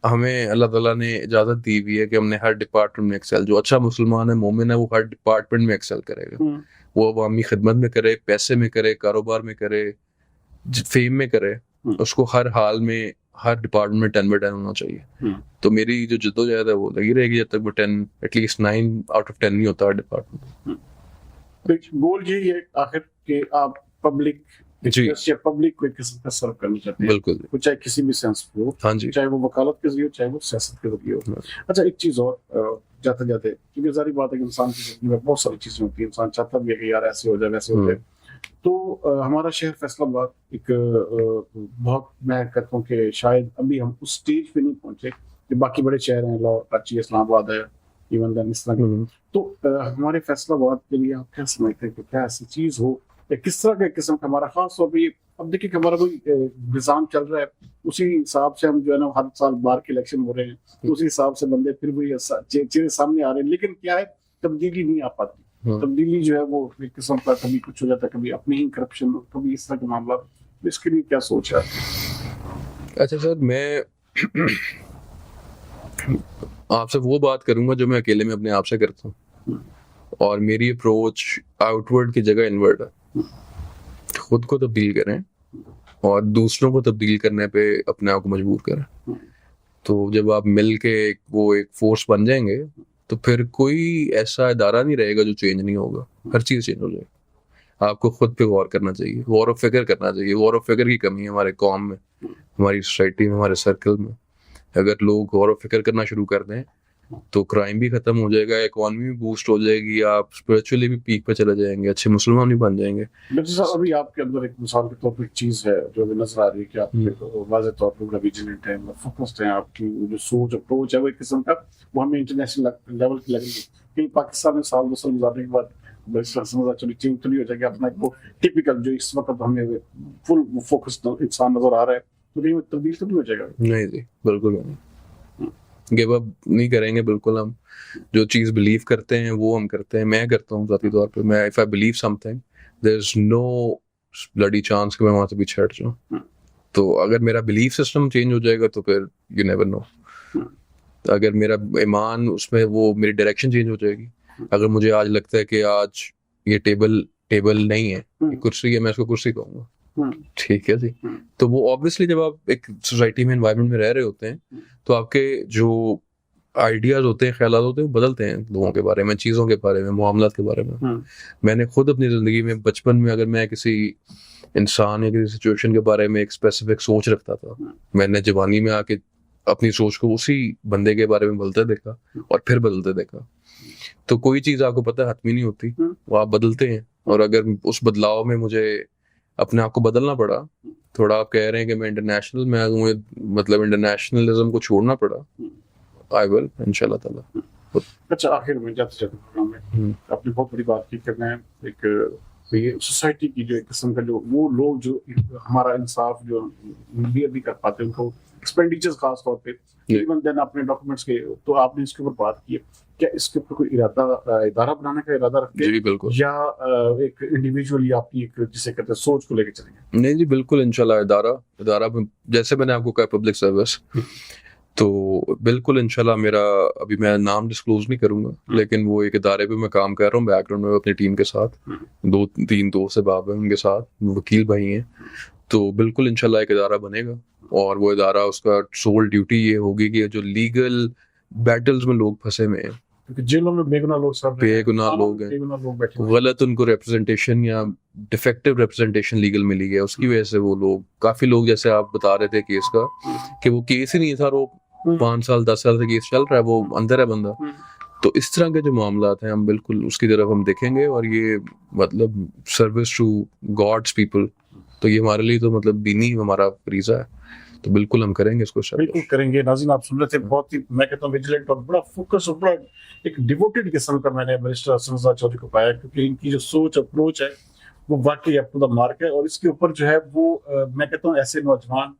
हमें अल्लाह ताला ने इजाजत दी हुई है कि हमने हर डिपार्टमेंट में एक्सेल, जो अच्छा मुसलमान है, मोमिन है, वो हर डिपार्टमेंट में एक्सेल करेगा। वो अवामी खिदमत में करे, पैसे में करे, कारोबार में करे, फेम में करे, उसको हर हाल में, हर डिपार्टमेंट में 10/10 होना चाहिए। तो मेरी जो जद्दोजहद है वो लगी रहेगी जब तक वो 10, एटलीस्ट 9 आउट ऑफ 10 नहीं होता हर डिपार्टमेंट। गोल यही है आखिर कि आप पब्लिक या पब्लिक को एक किस्म का सर्व करना चाहते हैं, बिल्कुल, वो चाहे किसी भी सेंस में हो। हाँ जी, चाहे वो वकालत के जरिए हो, चाहे वो सियासत के जरिए हो। अच्छा, एक चीज और जाते जाते, क्योंकि जारी बात है कि इंसान की जिंदगी में बहुत सारी चीजें होती है, इंसान चाहता भी है कि यार ऐसे हो जाए, वैसे हो जाए। तो हमारा शहर फैसलाबाद एक बहुत, मैं कहता हूँ कि शायद अभी हम उस स्टेज पे नहीं पहुंचे कि बाकी बड़े शहर हैं, लाहौर, कराची, इस्लामाबाद है, इवन देन इस तरह के। तो हमारे फैसलाबाद के लिए आप क्या समझते हैं कि क्या ऐसी चीज हो, या किस तरह के किस्म का हमारा खास तौर पर, अब देखिए कि हमारा कोई निज़ाम चल रहा है, उसी हिसाब से हम जो है ना हर साल बार के इलेक्शन हो रहे हैं, तो उसी हिसाब से बंदे फिर भी चेहरे सामने आ रहे हैं, लेकिन क्या है, तब्दीली नहीं आ पाती। तब्दीली जो है वो एक किस्म का, कभी कुछ हो जाता है, कभी अपनी ही करप्शन, कभी इस तरह के मामला। इसके लिए क्या सोच है? अच्छा सर, मैं आपसे वो बात करूंगा जो मैं अकेले में अपने आप से करता हूँ, और मेरी अप्रोच आउटवर्ड की जगह इनवर्ड है। खुद को तब्दील करें और दूसरों को तब्दील करने पे अपने आप को मजबूर करें। तो जब आप मिल के वो एक फोर्स बन जाएंगे, तो फिर कोई ऐसा इदारा नहीं रहेगा जो चेंज नहीं होगा, हर चीज़ चेंज हो जाएगी। आपको खुद पे गौर करना चाहिए, गौर ऑफ फिक्र करना चाहिए। गौर ऑफ फिक्र की कमी है हमारे कौम में, हमारी सोसाइटी में, हमारे सर्कल में। अगर लोग गौर ऑफ फिक्र करना शुरू कर दें तो क्राइम भी खत्म हो जाएगा, इकोनॉमी भी बूस्ट हो जाएगी, आप स्पिरिचुअली भी पीक पे चले जाएंगे, अच्छे मुसलमान भी बन जाएंगे। अभी आपके अंदर एक मिसाल के तौर पर एक चीज है जो अभी नजर आ रही है कि आप वाज़ेह तौर पर विजिलेंट है, फोकस्ड है, आपकी जो सोच अप्रोच है वो एक किस्म का, वो हमें इंटरनेशनल लेवल की लग रही है। कहीं पाकिस्तान में साल 2 साल गुजारने के बाद चेंज तो नहीं हो जाएगा अपना, वो टिपिकल जो इस वक्त हमें फुल फोकस्ड इंसान नजर आ रहा है, तो कहीं तब्दील तो नहीं हो जाएगा? नहीं जी, बिल्कुल नहीं, गिव अप नहीं करेंगे बिल्कुल। हम जो चीज़ बिलीव करते हैं वो हम करते हैं। मैं करता हूँ ज़ाती तौर पे, मैं if I believe something there is no bloody chance कि मैं वहाँ से पीछे हट जाऊँ। तो अगर मेरा बिलीफ सिस्टम चेंज हो जाएगा तो फिर यू नेवर नो। अगर मेरा ईमान उसमें, वो मेरी डायरेक्शन चेंज हो जाएगी। अगर मुझे आज लगता है कि आज ये टेबल नहीं है, ये कुर्सी है, मैं इसको कुर्सी कहूँगा, ठीक है जी। तो वो ऑब्वियसली जब आप एक सोसाइटी में, एनवायरनमेंट में रह रहे होते हैं, तो आपके जो आइडियाज होते हैं, ख्यालात होते हैं, वो बदलते हैं लोगों के बारे में, चीज़ों के बारे में, मामलात के बारे में। मैंने खुद अपनी ज़िंदगी में बचपन में, अगर मैं किसी इंसान या किसी सिचुएशन के बारे में एक स्पेसिफिक सोच रखता था, मैंने जवानी में आके अपनी सोच को उसी बंदे के बारे में बदलते देखा और फिर बदलते देखा। तो कोई चीज़ आपको पता है हतमी नहीं होती, वो आप बदलते हैं। और अगर उस बदलाव में मुझे अपने आप को बदलना पड़ा, थोड़ा आप कह रहे हैं कि मैं इंटरनेशनल में आ गया, मतलब इंटरनेशनलिज्म को छोड़ना पड़ा, आई विल इंशाल्लाह ताला। अच्छा, आखिर में जाते जाते प्रोग्राम में आपने बहुत बड़ी बात की कि मैं एक ये सोसाइटी की जो एक किस्म का, जो वो लोग जो हमारा इंसाफ जो भी कर पाते हैं, उनको एक्सपेंडिचर्स खास तौर पे, इवन देन अपने डॉक्यूमेंट्स के, तो आपने इसके ऊपर बात की है। क्या इसके ऊपर कोई इदारा बनाने का इरादा रखते हैं जी बिल्कुल। या एक इंडिविजुअली आपकी एक जिसे कहते हैं सोच को लेकर चलेंगे? नहीं जी बिल्कुल, इंशाल्लाह इदारा जैसे मैंने आपको कहा पब्लिक सर्विस, तो बिल्कुल इंशाल्लाह मेरा, अभी मैं नाम डिस्क्लोज नहीं करूंगा, लेकिन वो एक इदारे पे मैं काम कर रहा हूँ बैकग्राउंड में अपनी टीम के साथ, 2-3 दोस्त अहबाब हैं उनके साथ, वकील भाई हैं, तो बिल्कुल इंशाल्लाह एक इदारा बनेगा। और वो इदारा, उसका सोल ड्यूटी ये होगी कि जो लीगल बैटल्स में लोग फंसे हुए हैं, क्योंकि जेलों में बेगुनाह लोग सब बेगुनाह लोग हैं, बेगुनाह लोग बैठे हुए हैं। गलत उनको रिप्रेजेंटेशन या डिफेक्टिव रिप्रेजेंटेशन लीगल मिली है, उसकी वजह से वो लोग, काफी लोग, जैसे आप बता रहे थे केस का, कि वो केस ही नहीं था, वो 5 साल 10 साल से केस चल रहा है, वो अंदर है बंदा। तो इस तरह के जो मामलात हैं, हम बिल्कुल उसकी तरफ हम देखेंगे, और ये मतलब सर्विस टू गॉड्स पीपल, तो ये हमारे लिए तो मतलब दीनी हमारा फरीजा है, तो बिल्कुल हम करेंगे इसको। बिल्कुल करेंगे। नाज़रीन, आप सुन रहे थे, बहुत ही मैं कहता हूँ विजिलेंट और बड़ा फोकस और बड़ा एक डिवोटेड किस्म का मैंने बैरिस्टर हसन रज़ा चौधरी को पाया, क्योंकि इनकी जो सोच अप्रोच है वो वाकई अप टू द मार्क है। और इसके ऊपर जो है वो मैं कहता हूँ ऐसे नौजवान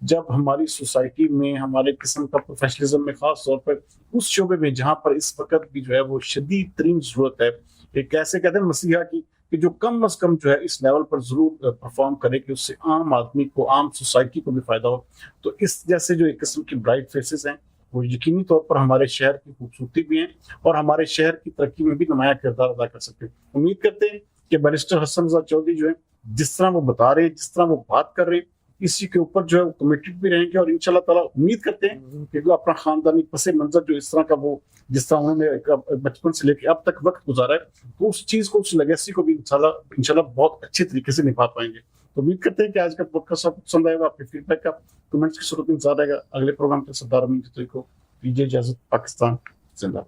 जब हमारी सोसाइटी में हमारे किस्म का प्रोफेशनलिज्म में, खास तौर पर उस शोबे में जहाँ पर इस वक्त भी जो है वो शदीद तरीन जरूरत है, एक ऐसे कहते हैं मसीहा की, कि जो कम अज कम जो है इस लेवल पर जरूर परफॉर्म करे कि उससे आम आदमी को, आम सोसाइटी को भी फायदा हो। तो इस जैसे जो एक किस्म की ब्राइट फेसेस हैं, वो यकीनी तौर पर हमारे शहर की खूबसूरती भी हैं और हमारे शहर की तरक्की में भी नुमाया किरदार अदा कर सकते हैं। उम्मीद करते हैं कि बैरिस्टर हसन रज़ा चौधरी जो है, जिस तरह वो बता रहे हैं, जिस तरह वो बात कर रहे हैं, इसी के ऊपर जो है वो कमिटेड भी रहेंगे। और इंशाल्लाह ताला उम्मीद करते हैं कि वो अपना खानदानी पसे मंजर जो इस तरह का, वो जिस तरह उन्होंने बचपन से लेकर अब तक वक्त गुजारा है, तो उस चीज को, उस लेगेसी को भी इंशाल्लाह बहुत अच्छे तरीके से निभा पाएंगे। तो उम्मीद करते हैं कि आज का पॉडकास्ट आपको पसंद आएगा। आपके फीडबैक का, कमेंट्स की सूरत में इंतजार रहेगा। अगले प्रोग्राम के सरदार अमीन को दीजिए इजाजत। पाकिस्तान जिंदाबाद।